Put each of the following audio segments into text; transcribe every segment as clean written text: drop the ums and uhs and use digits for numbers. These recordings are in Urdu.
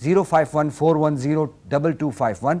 0514102251।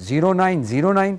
0909।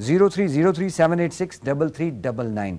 030378633399।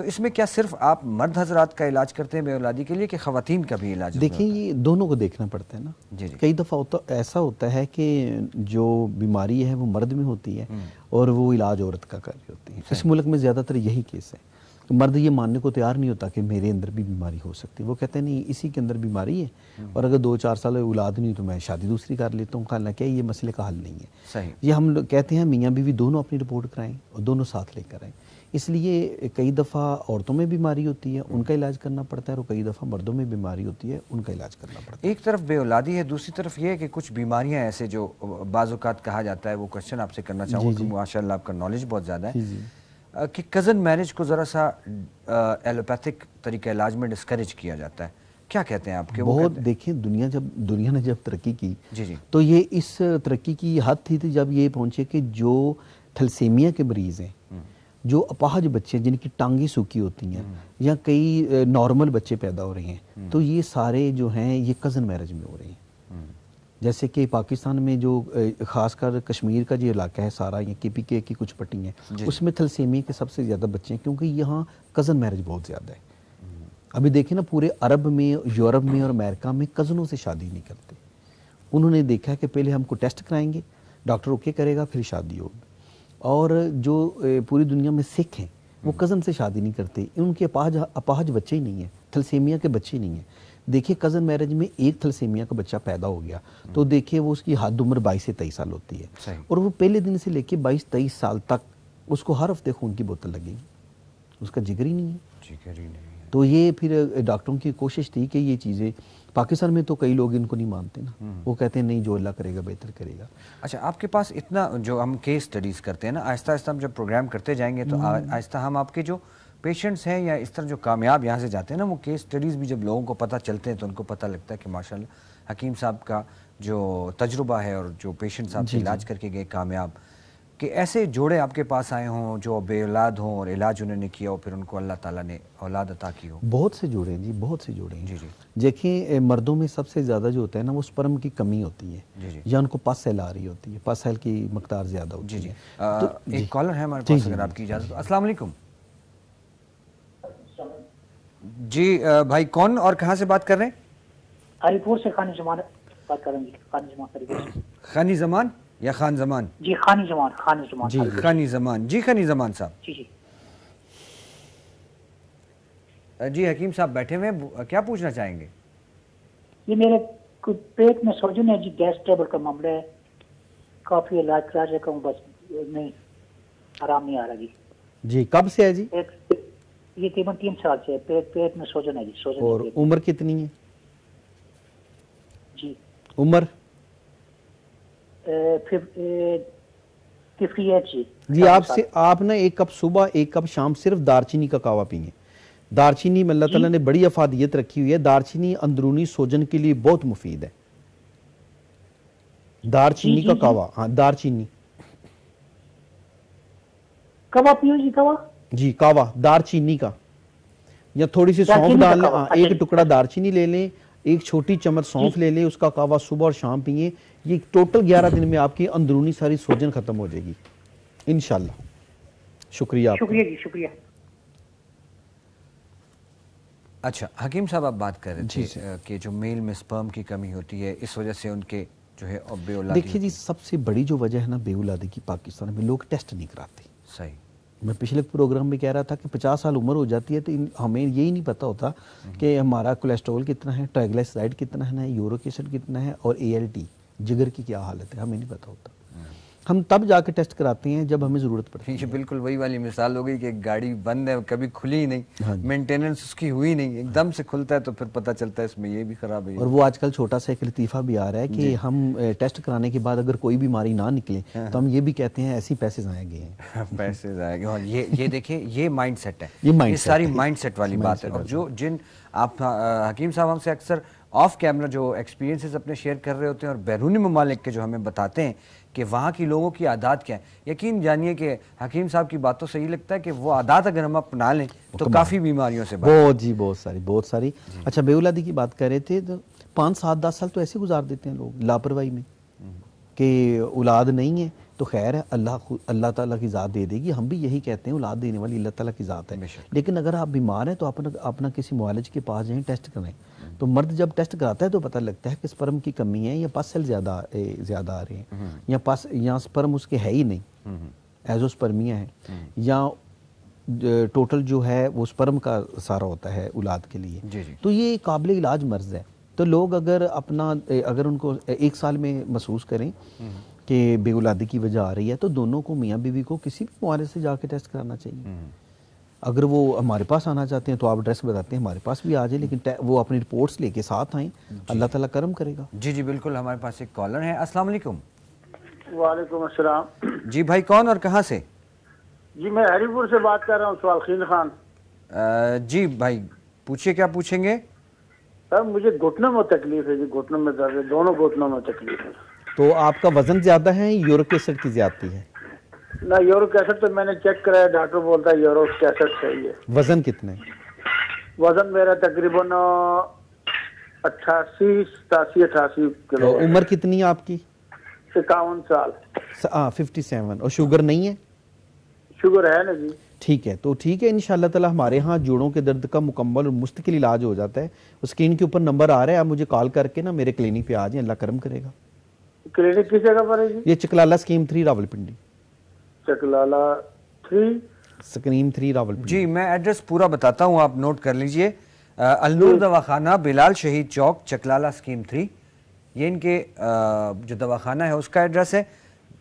تو اس میں کیا صرف آپ مرد حضرات کا علاج کرتے ہیں بے اولادی کے لیے کہ خواتین کا بھی علاج؟ دیکھیں یہ دونوں کو دیکھنا پڑتا ہے نا. جی جی. کئی دفعہ ایسا ہوتا ہے کہ جو بیماری ہے وہ مرد میں ہوتی ہے اور وہ علاج عورت کا کر رہی ہوتی ہے. اس ملک میں زیادہ تر یہی کیس ہے. مرد یہ ماننے کو تیار نہیں ہوتا کہ میرے اندر بھی بیماری ہو سکتی ہے. وہ کہتے ہیں نہیں اسی کے اندر بیماری ہے اور اگر 2-4 سال اولاد نہیں تو میں شادی دوسری کر لیتا ہوں. حالانکہ یہ مسئلے کا حل نہیں ہے. صحیح. یہ ہم کہتے ہیں میاں بیوی دونوں اپنی رپورٹ کرائیں اور دونوں ساتھ لے کر آئیں. اس لیے کئی دفعہ عورتوں میں بیماری ہوتی ہے ان کا علاج کرنا پڑتا ہے اور کئی دفعہ مردوں میں بیماری ہوتی ہے ان کا علاج کرنا پڑتا ہے. ایک طرف بے اولادی ہے، دوسری طرف یہ ہے کہ کچھ بیماریاں ایسے جو بعض اوقات کہا جاتا ہے، وہ کوشچن آپ سے کرنا چاہوں گا کہ ماشاء اللہ آپ کا نالج بہت زیادہ ہے، کہ کزن میرج کو ذرا سا ایلوپیتھک طریقہ علاج میں ڈسکریج کیا جاتا ہے. کیا کہتے ہیں آپ کے؟ بہت دیکھیں دنیا نے جب ترقی کی جی جی تو یہ اس ترقی کی حد تھی جب یہ پہنچے کہ جو تھلسیمیا کے مریض ہیں، جو اپاہج بچے جن کی ٹانگیں سوکھی ہوتی ہیں یا کئی نارمل بچے پیدا ہو رہے ہیں، تو یہ سارے جو ہیں یہ کزن میرج میں ہو رہے ہیں. جیسے کہ پاکستان میں جو خاص کر کشمیر کا جو علاقہ ہے سارا، یہ کے پی کے کی کچھ پٹی ہیں، اس میں تھلسیمیا کے سب سے زیادہ بچے ہیں کیونکہ یہاں کزن میرج بہت زیادہ ہے. ابھی دیکھیں نا پورے عرب میں، یورپ میں اور امریکہ میں کزنوں سے شادی نہیں کرتے. انہوں نے دیکھا کہ پہلے ہم کو ٹیسٹ کرائیں گے، ڈاکٹر اوکے کرے گا پھر شادی ہوگی. اور جو پوری دنیا میں سکھ ہیں وہ کزن سے شادی نہیں کرتے. ان کے اپاہج بچے ہی نہیں ہیں، تھلسیمیا کے بچے نہیں ہیں. دیکھیں کزن میرج میں ایک تھلسیمیا کا بچہ پیدا ہو گیا تو دیکھیں وہ اس کی حد عمر 22 سے 23 سال ہوتی ہے اور وہ پہلے دن سے لے کے 22-23 سال تک اس کو ہر ہفتے خون کی بوتل لگے گی. اس کا جگر ہی نہیں ہے. تو یہ پھر ڈاکٹروں کی کوشش تھی کہ یہ چیزیں پاکستان میں تو کئی لوگ ان کو نہیں مانتے نا، وہ کہتے ہیں نہیں جو اللہ کرے گا بہتر کرے گا. اچھا آپ کے پاس اتنا جو ہم کیس سٹڈیز کرتے ہیں نا، آہستہ آہستہ ہم جب پروگرام کرتے جائیں گے تو آہستہ ہم آپ کے جو پیشنٹس ہیں یا اس طرح جو کامیاب یہاں سے جاتے ہیں نا، وہ کیس سٹڈیز بھی جب لوگوں کو پتہ چلتے ہیں تو ان کو پتہ لگتا ہے کہ ماشاءاللہ حکیم صاحب کا جو تجربہ ہے اور جو پیشنٹ صاحب سے علاج کر کے گئے کامیاب، کہ ایسے جوڑے آپ کے پاس آئے ہوں جو بے اولاد ہوں اور علاج انہوں نے کیا اور پھر ان کو اللہ تعالیٰ نے اولاد عطا کی ہو. بہت سے جوڑے ہیں جی، بہت سے جوڑے ہیں. دیکھیں مردوں میں سب سے زیادہ جو ہوتا ہے نا وہ سپرم کی کمی ہوتی ہے یا ان کو پس سیل آ رہی ہوتی ہے، پس سیل کی مقدار زیادہ ہوتی ہے. ایک کالر ہے ہمارے پاس، اگر آپ کی اجازت. السلام علیکم. جی بھائی کون اور کہاں سے بات کر رہے ہیں؟ علی پور سے خانی زمان بات کر رہے ہیں. خانی زمان خانی زمان یا خان زمان؟ جی خانی زمان. جی خانی زمان. جی خانی زمان صاحب. جی جی جی حکیم صاحب بیٹھے ہوئے ہیں، کیا پوچھنا چاہیں گے؟ یہ میرے پیٹ میں سوجن ہے جی، گیس ٹریبل کا معاملہ ہے. کافی علاج کرا چکا ہوں بس نہیں آرام نہیں آ رہا جی. جی کب سے ہے جی؟ یہ تقریباً 3 سال سے پیٹ میں سوجن ہے جی. اور عمر کتنی ہے جی؟ عمر 58 جی. جی آپ نا 1 کپ صبح 1 کپ شام صرف دارچینی کا قہوہ پئیں. دارچینی میں اللہ تعالیٰ نے بڑی افادیت رکھی ہوئی ہے. دارچینی اندرونی سوجن کے لیے بہت مفید ہے. دارچینی کا قہوہ، ہاں دارچینی قہوہ پیو جی. قہوہ جی قہوہ دارچینی کا، یا تھوڑی سی سونف ڈال لیں، ایک ٹکڑا دارچینی لے لیں، 1 چھوٹی چمچ سونف لے لیں، اس کا قہوہ صبح اور شام پئیں. یہ ٹوٹل 11 دن میں آپ کی اندرونی ساری سوجن ختم ہو جائے گی انشاءاللہ. شکریہ. شکریہ جی شکریہ. اچھا حکیم صاحب آپ بات کر رہے تھے کہ جو میل میں سپرم کی کمی ہوتی ہے اس وجہ سے ان کے جو ہے بے اولادی. دیکھیں جی سب سے بڑی جو وجہ ہے نا بے اولادی کی پاکستان میں، لوگ ٹیسٹ نہیں کراتے. صحیح. میں پچھلے پروگرام میں کہہ رہا تھا کہ 50 سال عمر ہو جاتی ہے تو ہمیں یہی نہیں پتہ ہوتا کہ ہمارا کولیسٹرول کتنا ہے، ٹرائیگلائسرائڈ کتنا ہے، یورک ایسڈ کتنا ہے اور ALT جگر کی کیا حالت ہے، ہمیں نہیں پتہ ہوتا. ہم تب جا کے ٹیسٹ کراتے ہیں جب ہمیں ضرورت پڑتی ہے. یہ بالکل وہی والی مثال ہو گئی کہ گاڑی بند ہے، کبھی کھلی ہی نہیں، مینٹیننس اس کی ہوئی نہیں، ایک دم سے کھلتا ہے تو پھر پتہ چلتا ہے اس میں یہ بھی خراب ہے. اور وہ آج کل چھوٹا سا ایک لطیفہ بھی آ رہا ہے کہ ہم ٹیسٹ کرانے کے بعد اگر کوئی بیماری نہ نکلے تو ہم یہ بھی کہتے ہیں ایسی پیسے ضائع گئے ہیں. پیسے ضائع گئے. اور یہ دیکھیں یہ مائنڈ سیٹ ہے، یہ ساری مائنڈ سیٹ والی بات ہے. اور جن آپ حکیم صاحب ہم سے اکثر آف کیمرہ جو ایکسپیرینسز اپنے شیئر کر رہے ہوتے ہیں اور بیرونی ممالک کے جو ہمیں بتاتے ہیں کہ وہاں کی لوگوں کی عادات کیا ہیں، یقین جانیے کہ حکیم صاحب کی باتوں سے یہ لگتا ہے کہ وہ عادات اگر ہم اپنا لیں تو کافی بیماریوں سے بہت ساری. اچھا بے اولادی کی بات کر رہے تھے تو 5 7 10 سال تو ایسے گزار دیتے ہیں لوگ لاپرواہی میں کہ اولاد نہیں ہے تو خیر ہے، اللہ تعالیٰ کی ذات دے دے گی. ہم بھی یہی کہتے ہیں اولاد دینے والی اللہ تعالیٰ کی ذات ہے. لیکن اگر آپ بیمار ہیں تو اپنا کسی معالج کے پاس جائیں، ٹیسٹ کریں. تو مرد جب ٹیسٹ کراتا ہے تو پتہ لگتا ہے کہ سپرم کی کمی ہے یا پس سیل زیادہ آ رہے ہیں یا سپرم اس کے ہے ہی نہیں، ایزوسپرمیا ہے، یا ٹوٹل جو ہے وہ سپرم کا سارا ہوتا ہے اولاد کے لیے. تو یہ قابل علاج مرض ہے. تو لوگ اگر ان کو 1 سال میں محسوس کریں کہ بے اولادی کی وجہ آ رہی ہے تو دونوں کو، میاں بیوی کو، کسی بھی معالج سے جا کے ٹیسٹ کرانا چاہیے. اگر وہ ہمارے پاس آنا چاہتے ہیں تو آپ ایڈریس بتاتے ہیں، ہمارے پاس بھی آ جائیں، لیکن وہ اپنی رپورٹس لے کے ساتھ آئیں. اللہ تعالیٰ کرم کرے گا. جی بالکل. ہمارے پاس ایک کالر ہے. السلام علیکم. وعلیکم السلام. جی بھائی کون اور کہاں سے؟ جی میں ہری پور سے بات کر رہا ہوں، سوالخین خان. جی بھائی پوچھیے، کیا پوچھیں گے؟ سر مجھے گھٹنوں میں تکلیف ہے جی، گھٹنوں میں درد ہے، دونوں گھٹنوں میں تکلیف ہے. تو آپ کا وزن زیادہ ہے، یورک ایسڈ کی زیادتی ہے؟ نہ یورک ایسڈ تو میں نے چیک کرایا، ڈاکٹر بولتا ہے یورک ایسڈ صحیح ہے. وزن کتنا ہے؟ وزن میرا تقریباً 88 کلو. عمر کتنی ہے آپ کی؟ 51 سال. 57. اور شوگر نہیں ہے؟ شوگر ہے نا جی. ٹھیک ہے. تو ٹھیک ہے، انشاءاللہ تعالی ہمارے ہاں جوڑوں کے درد کا مکمل اور مستقل علاج ہو جاتا ہے. اسکرین کے اوپر نمبر آ رہا ہے، آپ مجھے کال کر کے نا میرے کلینک پہ آ جائیں، اللہ کرم کرے گا. کلینک کس جگہ پر ہے جی؟ یہ چکلالہ اسکیم 3 راولپنڈی. چکلالہ 3 اسکیم 3 راولپنڈی. جی میں ایڈریس پورا بتاتا ہوں، آپ نوٹ کر لیجئے. النور دواخانہ، بلال شہید چوک، چکلالہ اسکیم 3، یہ ان کے جو دواخانہ ہے اس کا ایڈریس ہے.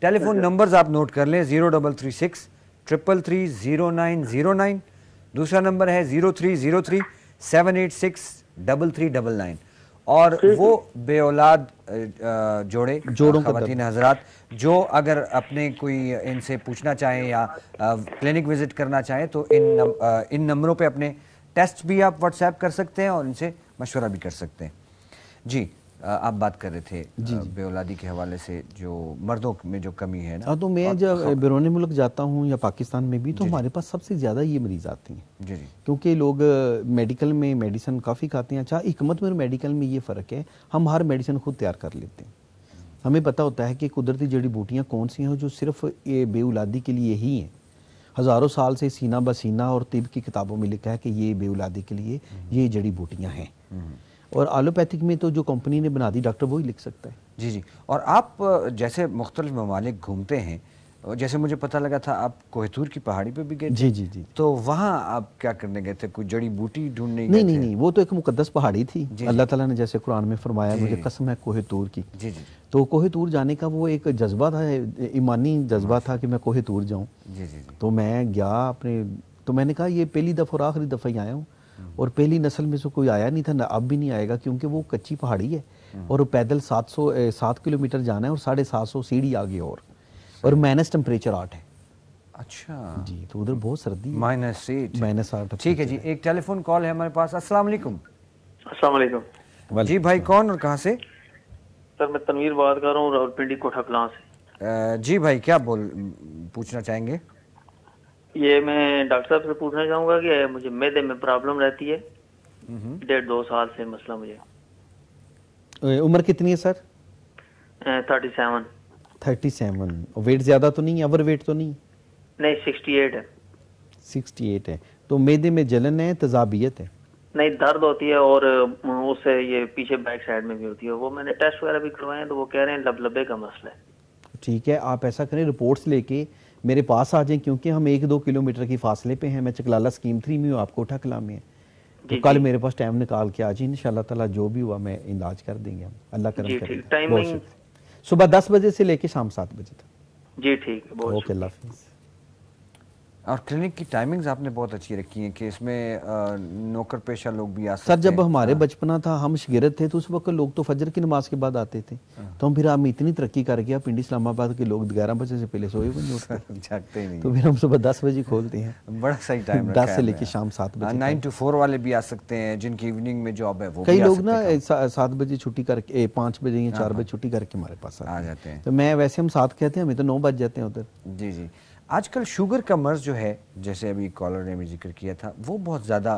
ٹیلی فون نمبرز آپ نوٹ کر لیں، 0336 333 0909. دوسرا نمبر ہے 0303 786 3399. اور وہ بے اولاد جوڑے، خواتین حضرات جو اگر اپنے کوئی ان سے پوچھنا چاہیں یا کلینک وزٹ کرنا چاہیں تو ان نمبروں پہ اپنے ٹیسٹ بھی آپ واٹس ایپ کر سکتے ہیں اور ان سے مشورہ بھی کر سکتے ہیں. جی آپ بات کر رہے تھے بے اولادی کے حوالے سے، جو مردوں میں جو کمی ہے نا. تو میں جب بیرون ملک جاتا ہوں یا پاکستان میں بھی تو ہمارے پاس سب سے زیادہ یہ مریض آتے ہیں. جی کیونکہ لوگ میڈیکل میں میڈیسن کافی کھاتے ہیں. اچھا حکمت میں میڈیکل میں یہ فرق ہے، ہم ہر میڈیسن خود تیار کر لیتے ہیں. ہمیں پتہ ہوتا ہے کہ قدرتی جڑی بوٹیاں کون سی ہیں جو صرف بے اولادی کے لیے ہی ہیں. ہزاروں سال سے سینہ بسینہ اور طب کی کتابوں میں لکھا ہے کہ یہ بے اولادی کے لیے یہ جڑی بوٹیاں ہیں. اور آلوپیتھک میں تو جو کمپنی نے بنا دی ڈاکٹر وہی لکھ سکتا ہے. جی اور آپ جیسے مختلف ممالک گھومتے ہیں، جیسے مجھے پتہ لگا تھا آپ کوہ طور کی پہاڑی پہ بھی گئے تھے. جی تو وہاں آپ کیا کرنے گئے تھے؟ کوئی جڑی بوٹی ڈھونڈنے گئے تھے؟ نہیں، وہ تو ایک مقدس پہاڑی تھی. اللہ تعالیٰ نے جیسے قرآن میں فرمایا مجھے قسم ہے کوہ طور کی. تو کوہ طور جانے کا وہ ایک جذبہ تھا، ایمانی جذبہ تھا کہ میں کوہ طور جاؤں. تو میں گیا تو میں نے کہا یہ پہلی دفعہ اور آخری دفعہ ہی آیا ہوں، اور پہلی نسل میں سے کوئی آیا نہیں تھا، اب بھی نہیں آئے گا، کیونکہ وہ کچی پہاڑی ہے اور پیدل 7 کلومیٹر جانا ہے اور 750 سیڑھی آگے اور مائنس ٹمپریچر 8 ہے. اچھا جی تو ادھر بہت سردی ہے. -8. ٹھیک ہے جی، ایک ٹیلی فون کال ہے ہمارے پاس. السلام علیکم. السلام علیکم. جی بھائی کون اور کہاں سے؟ سر میں تنویر بات کر رہا ہوں، راولپنڈی کوٹھا کلاں سے. جی بھائی کیا پوچھنا چاہیں گے؟ یہ میں ڈاکٹر صاحب سے پوچھنا چاہوں گا کہ مجھے معدے میں پرابلم رہتی ہے 1.5-2 سال سے مسئلہ. مجھے عمر کتنی ہے سر؟ 37. ویٹ زیادہ تو نہیں، اوور ویٹ تو نہیں؟ نہیں 68 ہے. 68 ہے. تو معدے میں جلن ہے، تذابیت ہے؟ نہیں درد ہوتی ہے اور اس سے یہ پیچھے بیک سائڈ میں بھی ہوتی ہے. وہ میں نے ٹیسٹ وغیرہ بھی کروائے ہیں تو وہ کہہ رہے ہیں لبے کا مسئلہ ہے. ٹھیک ہے، آپ ایسا کریں رپورٹس لے کے میرے پاس آ جائیں، کیونکہ ہم 1-2 کلومیٹر کی فاصلے پہ ہیں. میں چکلالہ اسکیم 3 میں ہوں، آپ کوٹھا کلاں میں ہیں. تو کل میرے پاس ٹائم نکال کے آ جائیں، انشاءاللہ تعالیٰ جو بھی ہوا میں علاج کر دیں گے ہم. اللہ کرم کرے گا. ٹائمنگ صبح 10 بجے سے لے کے شام 7 بجے تک. جی ٹھیک ہے، بہت اوکے، اللہ حافظ. اور کلینک کی ٹائمنگز آپ نے بہت اچھی رکھی ہیں کہ اس میں نوکر پیشہ لوگ بھی آ سکتے ہیں. سر جب ہمارے بچپنا تھا، ہم شاگرد تھے، تو اس وقت لوگ تو فجر کی نماز کے بعد آتے تھے. تو ہم پھر ہم اتنی ترقی کر گیا پنڈی اسلام آباد کے لوگ 11 بجے سے پہلے سوئے ہوئے جاگتے نہیں، تو پھر ہم صبح 10 بجے کھولتے ہیں. بڑا صحیح ٹائم 10 سے لے کے شام 7 بجے. 9 to 4 والے بھی آ سکتے ہیں، جن کی ایوننگ میں جاب ہے وہ کئی لوگ نا 7 بجے چھٹی کر کے 5 بجے یا 4 بجے چھٹی کر کے ہمارے پاس آ جاتے ہیں. تو میں ویسے ہم 7 کہتے ہیں، ہمیں تو 9 بج جاتے ہیں ادھر. جی آج کل شوگر کا مرض جو ہے، جیسے ابھی کالر نے بھی ذکر کیا تھا، وہ بہت زیادہ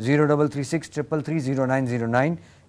0336 333 0909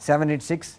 786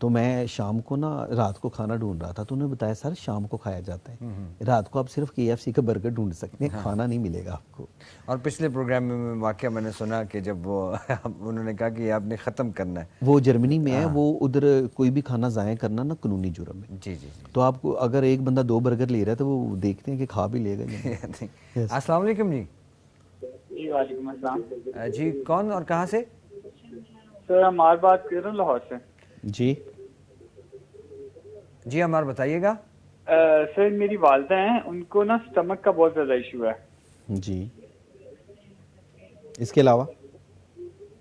تو میں شام کو نا رات کو کھانا ڈھونڈ رہا تھا تو انہوں نے بتایا سر شام کو کھایا جاتا ہے، رات کو آپ صرف KFC کا برگر ڈھونڈ سکتے ہیں، کھانا نہیں ملے گا آپ کو۔ اور پچھلے پروگرام میں واقعہ میں نے سنا کہ جب وہ انہوں نے کہا کہ یہ آپ نے ختم کرنا ہے، وہ جرمنی میں ہے، وہ ادھر کوئی بھی کھانا ضائع کرنا نا قانونی جرم ہے۔ جی جی جی، تو آپ کو اگر ایک بندہ 2 برگر لے رہا ہے تو وہ دیکھتے ہیں کہ کھا بھی لے گا یا نہیں۔ السلام علیکم جی۔ جی وعلیکم السلام جی کون اور کہاں سے؟ سر ہمار بات کر رہے ہیں لاہور سے۔ جی جی ہمار بتائیے گا۔ سر میری والدہ ہیں، ان کو نا سٹمک کا بہت زیادہ ایشو ہے۔ جی اس کے علاوہ؟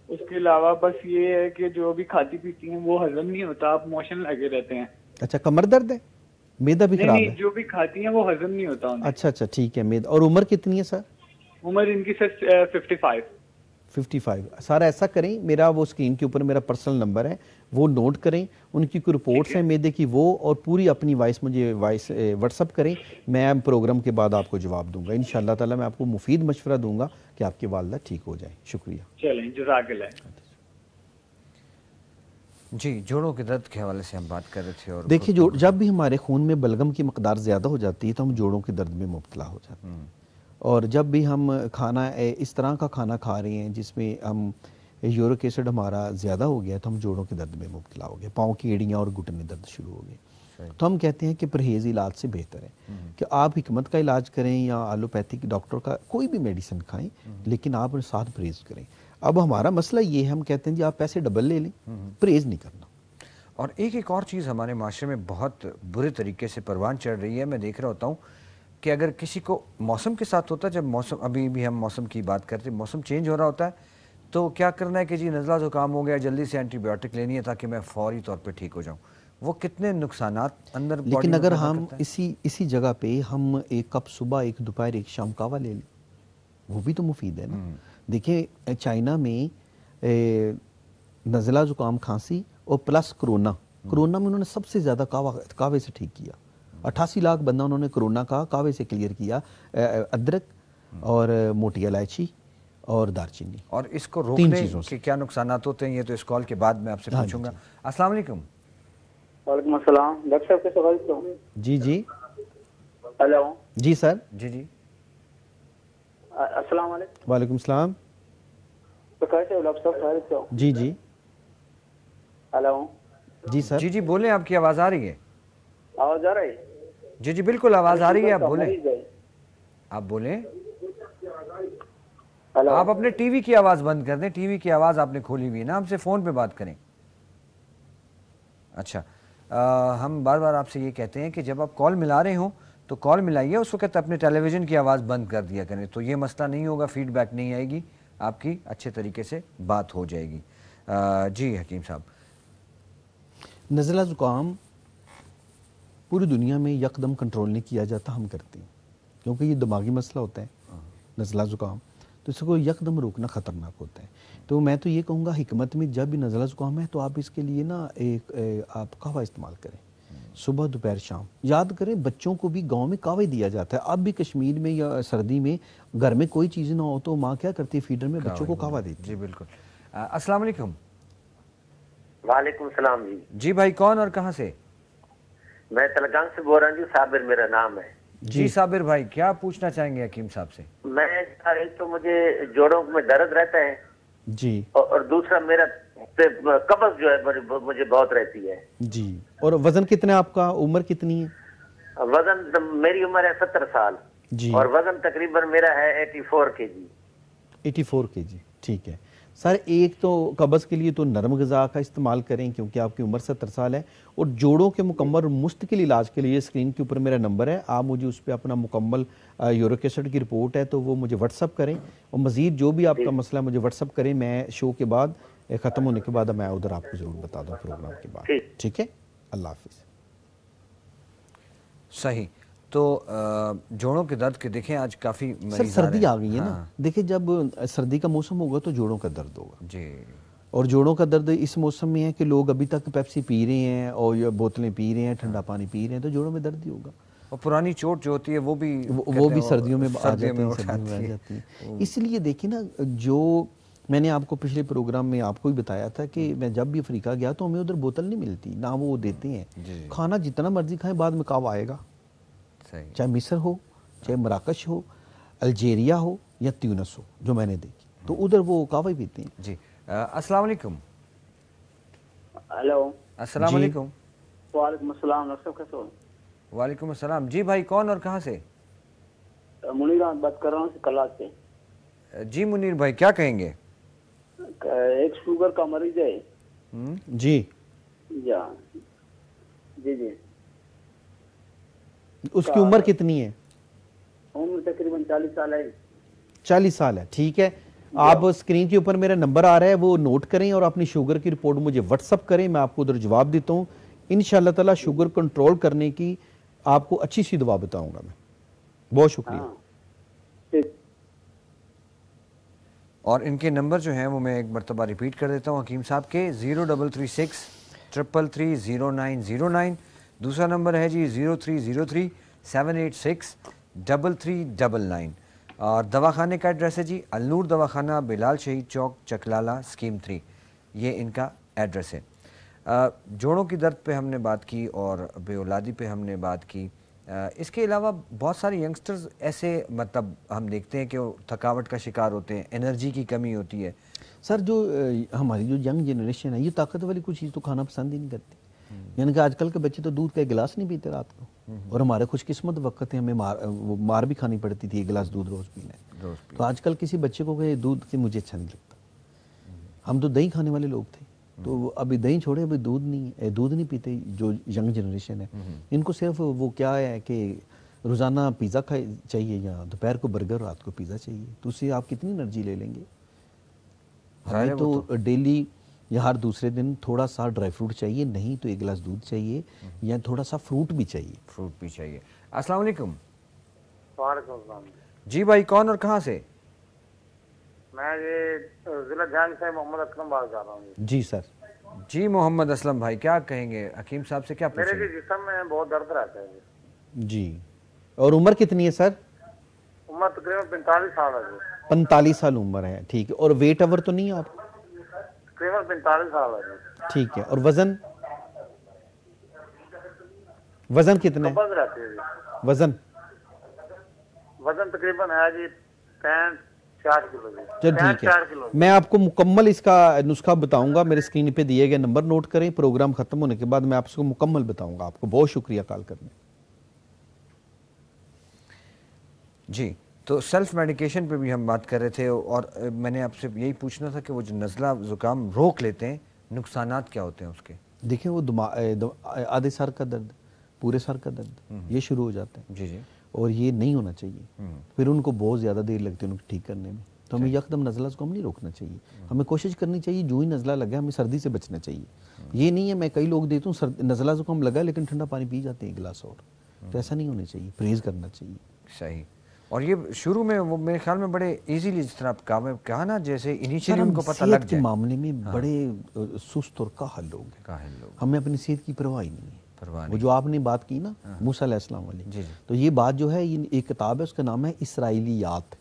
اس کے علاوہ بس یہ ہے کہ جو بھی کھاتی پیتی ہیں وہ ہضم نہیں ہوتا، آپ موشن لگے رہتے ہیں۔ اچھا کمر درد ہے، میدا بھی خراب ہے؟ جو بھی کھاتی ہیں وہ ہضم نہیں ہوتا انہیں۔ اچھا ٹھیک ہے، میدا۔ اور عمر کتنی ہے سر؟ عمر ان کی سر 55۔ سر ایسا کریں، میرا وہ اسکرین کے اوپر میرا پرسنل نمبر ہے، وہ نوٹ کریں، ان کی کوئی رپورٹس ہیں میدے کی وہ، اور پوری اپنی وائس مجھے واٹس اپ کریں، میں پروگرام کے بعد آپ کو جواب دوں گا انشاءاللہ تعالی۔ میں آپ کو مفید مشورہ دوں گا کہ آپ کی والدہ ٹھیک ہو جائیں۔ شکریہ۔ چلیں جزاک اللہ۔ جی جوڑوں کے درد کے حوالے سے ہم بات کر رہے تھے، اور دیکھیے جب بھی ہمارے خون میں بلغم کی مقدار زیادہ ہو جاتی ہے تو ہم جوڑوں کے درد میں مبتلا ہو جاتے ہیں، اور جب بھی ہم کھانا اس طرح کا کھانا کھا رہے ہیں جس میں ہم یورک ایسڈ ہمارا زیادہ ہو گیا تو ہم جوڑوں کے درد میں مبتلا ہو گئے، پاؤں کی ایڑیاں اور گھٹنے درد شروع ہو گئے۔ تو ہم کہتے ہیں کہ پرہیز علاج سے بہتر ہے کہ آپ حکمت کا علاج کریں یا آلوپیتھک ڈاکٹر کا کوئی بھی میڈیسن کھائیں، لیکن آپ ساتھ پرہیز کریں۔ اب ہمارا مسئلہ یہ ہے، ہم کہتے ہیں جی آپ پیسے ڈبل لے لیں، پرہیز نہیں کرنا۔ اور ایک اور چیز ہمارے معاشرے میں بہت برے طریقے سے پروان چڑھ رہی ہے، میں دیکھ رہا ہوتا ہوں کہ اگر کسی کو موسم کے ساتھ ہوتا ہے، جب موسم، ابھی بھی ہم موسم کی بات کرتے ہیں، موسم چینج ہو رہا ہوتا ہے تو کیا کرنا ہے کہ جی نزلہ زکام ہو گیا، جلدی سے اینٹی بایوٹک لینی ہے تاکہ میں فوری طور پہ ٹھیک ہو جاؤں۔ وہ کتنے نقصانات اندر باڈی میں لیکن اگر پیدا ہم کرتا ہے۔ اسی جگہ پہ ہم ایک کپ صبح، ایک دوپہر، ایک شام کعوہ لے لیں، وہ بھی تو مفید ہے نا۔ دیکھیں چائنا میں نزلہ زکام، کھانسی اور پلس کرونا میں انہوں نے سب سے زیادہ کعوے سے ٹھیک کیا۔ 88 لاکھ بندہ انہوں نے کرونا کا کعوے سے کلیئر کیا، ادرک اور موٹی الائچی اور دارچینی۔ اور اس کو روکنے کے کیا نقصانات ہوتے ہیں یہ تو اس کال کے بعد میں آپ سے پوچھوں گا۔ السلام علیکم۔ وعلیکم السلام، ڈاکٹر صاحب کے سوال تو جی ہیلو جی سر۔ جی السلام علیکم۔ وعلیکم السلام۔ تو کیسے ہو ڈاکٹر صاحب؟ خیریت سے ہو؟ جی ہیلو جی سر۔ جی بولیں، آپ کی آواز آ رہی ہے؟ آواز آ رہی ہے؟ جی بالکل آواز آ رہی ہے، آپ بولیں، آپ بولیں۔ آپ اپنے ٹی وی کی آواز بند کر دیں، ٹی وی کی آواز آپ نے کھولی ہوئی ہے نا، ہم سے فون پہ بات کریں۔ اچھا، ہم بار بار آپ سے یہ کہتے ہیں کہ جب آپ کال ملا رہے ہوں تو کال ملائیے، اس وقت اپنے ٹیلی ویژن کی آواز بند کر دیا کریں، تو یہ مسئلہ نہیں ہوگا، فیڈ بیک نہیں آئے گی، آپ کی اچھے طریقے سے بات ہو جائے گی۔ جی حکیم صاحب۔ نزلہ زکام پوری دنیا میں یکدم کنٹرول نہیں کیا جاتا، ہم کرتے ہیں کیونکہ یہ دماغی مسئلہ ہوتا ہے نزلہ زکام، تو اس کو یکدم روکنا خطرناک ہوتا ہے۔ تو میں تو یہ کہوں گا حکمت میں جب بھی نزلہ زکام ہے تو آپ اس کے لیے نا آپ قہوہ استعمال کریں، صبح دوپہر شام۔ یاد کریں بچوں کو بھی گاؤں میں قہوہ دیا جاتا ہے، اب بھی کشمیر میں یا سردی میں گھر میں کوئی چیز نہ ہو تو ماں کیا کرتی ہے، فیڈر میں بچوں کو قہوہ دیتی ہے۔ جی بالکل۔ السلام علیکم۔ وعلیکم السلام جی۔ جی بھائی کون اور کہاں سے؟ میں تلگان سے بول رہا ہوں جی، صابر میرا نام ہے۔ جی صابر بھائی، کیا پوچھنا چاہیں گے حکیم صاحب سے؟ میں ایک تو مجھے جوڑوں میں درد رہتا ہے جی، اور دوسرا میرا قبض جو ہے مجھے بہت رہتی ہے جی۔ اور وزن کتنا ہے آپ کا، عمر کتنی ہے؟ وزن میری عمر ہے 70 سال جی، اور وزن تقریباً میرا ہے 84 kg۔ 84 kg، ٹھیک ہے سر۔ ایک تو قبض کے لیے تو نرم غذا کا استعمال کریں کیونکہ آپ کی عمر 70 سال ہے، اور جوڑوں کے مکمل اور مستقل علاج کے لیے اسکرین کے اوپر میرا نمبر ہے، آپ مجھے اس پہ اپنا مکمل یورک ایسڈ کی رپورٹ ہے تو وہ مجھے واٹس اپ کریں، اور مزید جو بھی آپ کا مسئلہ مجھے واٹس اپ کریں، میں شو کے بعد ختم ہونے کے بعد میں ادھر آپ کو ضرور بتا دوں پروگرام کے بعد، ٹھیک ہے؟ اللہ حافظ۔ صحیح۔ تو جوڑوں کے درد کے دیکھیں آج کافی سر سردی آ گئی ہے نا، دیکھیں جب سردی کا موسم ہوگا تو جوڑوں کا درد ہوگا جی، اور جوڑوں کا درد اس موسم میں ہے کہ لوگ ابھی تک پیپسی پی رہے ہیں اور یا بوتلیں پی رہے ہیں، ٹھنڈا پانی پی رہے ہیں، تو جوڑوں میں درد ہی ہوگا۔ اور پرانی چوٹ جو ہوتی ہے وہ بھی سردیوں میں آ جاتی ہے، اس لیے دیکھیں نا جو میں نے آپ کو پچھلے پروگرام میں آپ کو بھی بتایا تھا کہ میں جب بھی افریقہ گیا تو ہمیں ادھر بوتل نہیں ملتی، نہ وہ دیتے ہیں، کھانا جتنا مرضی کھائیں بعد میں کعو آئے گا، چاہے مصر ہو، چاہے مراکش ہو، الجیریا ہو یا تیونس ہو جو میں نے دیکھی، تو ادھر وہ کعوہ ہی پیتے ہیں۔ جی السلام علیکم۔ ہیلو السلام علیکم۔ وعلیکم السلام، ڈاکٹر صاحب کیسے ہو؟ وعلیکم السلام۔ جی بھائی کون اور کہاں سے؟ منیر احمد بات کر رہا ہوں کلاس سے۔ جی منیر بھائی کیا کہیں گے؟ ایک شوگر کا مریض ہے۔ جی جی جی اس کی عمر کتنی ہے؟ عمر تقریباً 40 سال ہے۔ 40 سال ہے، ٹھیک ہے۔ آپ اسکرین کے اوپر میرا نمبر آ رہا ہے، وہ نوٹ کریں اور اپنی شوگر کی رپورٹ مجھے واٹس اپ کریں، میں آپ کو ادھر جواب دیتا ہوں۔ انشاءاللہ تعالی شوگر کنٹرول کرنے کی آپ کو اچھی سی دعا بتاؤں گا میں۔ بہت شکریہ۔ اور ان کے نمبر جو ہیں وہ میں ایک مرتبہ ریپیٹ کر دیتا ہوں حکیم صاحب کے، 0336 333 0909، دوسرا نمبر ہے جی 0303 786 3399، اور دواخانے کا ایڈریس ہے جی النور دواخانہ، بلال شہید چوک، چکلالہ، اسکیم 3، یہ ان کا ایڈریس ہے۔ جوڑوں کی درد پہ ہم نے بات کی اور بے اولادی پہ ہم نے بات کی، اس کے علاوہ بہت سارے ینگسٹرز ایسے مطلب ہم دیکھتے ہیں کہ وہ تھکاوٹ کا شکار ہوتے ہیں، انرجی کی کمی ہوتی ہے۔ سر جو ہماری جو ینگ جنریشن ہے یہ طاقت والی کوئی چیز تو کھانا پسند ہی نہیں کرتی، یعنی کہ آج کل کے بچے تو دودھ کا ایک گلاس نہیں پیتے رات کو، اور ہمارے خوش قسمت وقت ہے ہمیں مار بھی کھانی پڑتی تھی ایک گلاس دودھ روز پینا ہے، تو آج کل کسی بچے کو کہ دودھ سے مجھے اچھا نہیں لگتا۔ ہم تو دہی کھانے والے لوگ تھے، تو ابھی دہی چھوڑے، ابھی دودھ نہیں پیتے جو ینگ جنریشن ہے، ان کو صرف وہ کیا ہے کہ روزانہ پیزا چاہیے یا دوپہر کو برگر، رات کو پیزا چاہیے، تو اس سے آپ کتنی انرجی لے لیں گے؟ ہمیں تو ڈیلی یا ہر دوسرے دن تھوڑا سا ڈرائی فروٹ چاہیے، نہیں تو ایک گلاس دودھ چاہیے یا تھوڑا سا فروٹ بھی چاہیے۔ السلام علیکم۔ وعلیکم السلام۔ جی بھائی کون اور کہاں سے؟ میں یہ ضلع جھانگ سے محمد اسلم بات کر رہا ہوں۔ جی سر۔ جی محمد اسلم بھائی کیا کہیں گے حکیم صاحب سے، کیا پوچھیں گے؟ میرے جسم میں بہت درد رہتا ہے جی، اور عمر کتنی ہے سر؟ عمر تقریباً 45 سال ہے۔ 45 سال عمر ہے، ٹھیک ہے، اور ویٹ اوور تو نہیں ہے آپ؟ تقریباً 45 سال ہے۔ ٹھیک ہے، اور وزن کتنا قبض ہے؟ رہتی ہے وزن تقریباً ہے جی 65 کلو۔ چل ٹھیک ہے، میں آپ کو مکمل اس کا نسخہ بتاؤں گا، میرے اسکرین پہ دیے گئے نمبر نوٹ کریں، پروگرام ختم ہونے کے بعد میں آپ اس کو مکمل بتاؤں گا آپ کو۔ بہت شکریہ کال کرنے۔ جی تو سیلف میڈیکیشن پہ بھی ہم بات کر رہے تھے، اور میں نے آپ سے یہی پوچھنا تھا کہ وہ جو نزلہ زکام روک لیتے ہیں نقصانات کیا ہوتے ہیں اس کے؟ دیکھیں وہ آدھے سر کا درد، پورے سر کا درد یہ شروع ہو جاتا ہے، جی اور یہ نہیں ہونا چاہیے، پھر ان کو بہت زیادہ دیر لگتی ہے ان کو ٹھیک کرنے میں، تو ہمیں یکدم نزلہ زکام نہیں روکنا چاہیے، ہمیں کوشش کرنی چاہیے جو ہی نزلہ لگا ہمیں سردی سے بچنا چاہیے۔ یہ نہیں ہے میں کئی لوگ دیتا ہوں نزلہ زکام لگا لیکن ٹھنڈا پانی پی جاتے ہیں ایک گلاس، اور تو ایسا نہیں ہونا چاہیے، پرہیز کرنا چاہیے۔ صحیح، اور یہ شروع میں وہ میرے خیال میں بڑے ایزیلی، جس طرح آپ کہا نا، جیسے انیشیلی ان کو پتہ لگ جائے۔ صحت کے معاملے میں بڑے سست اور کاہل لوگ ہیں، ہمیں اپنی صحت کی پرواہ ہی نہیں ہے۔ وہ جو آپ نے بات کی نا موسیٰ علیہ السلام والی، تو یہ بات جو ہے ایک کتاب ہے، اس کا نام ہے اسرائیلیات،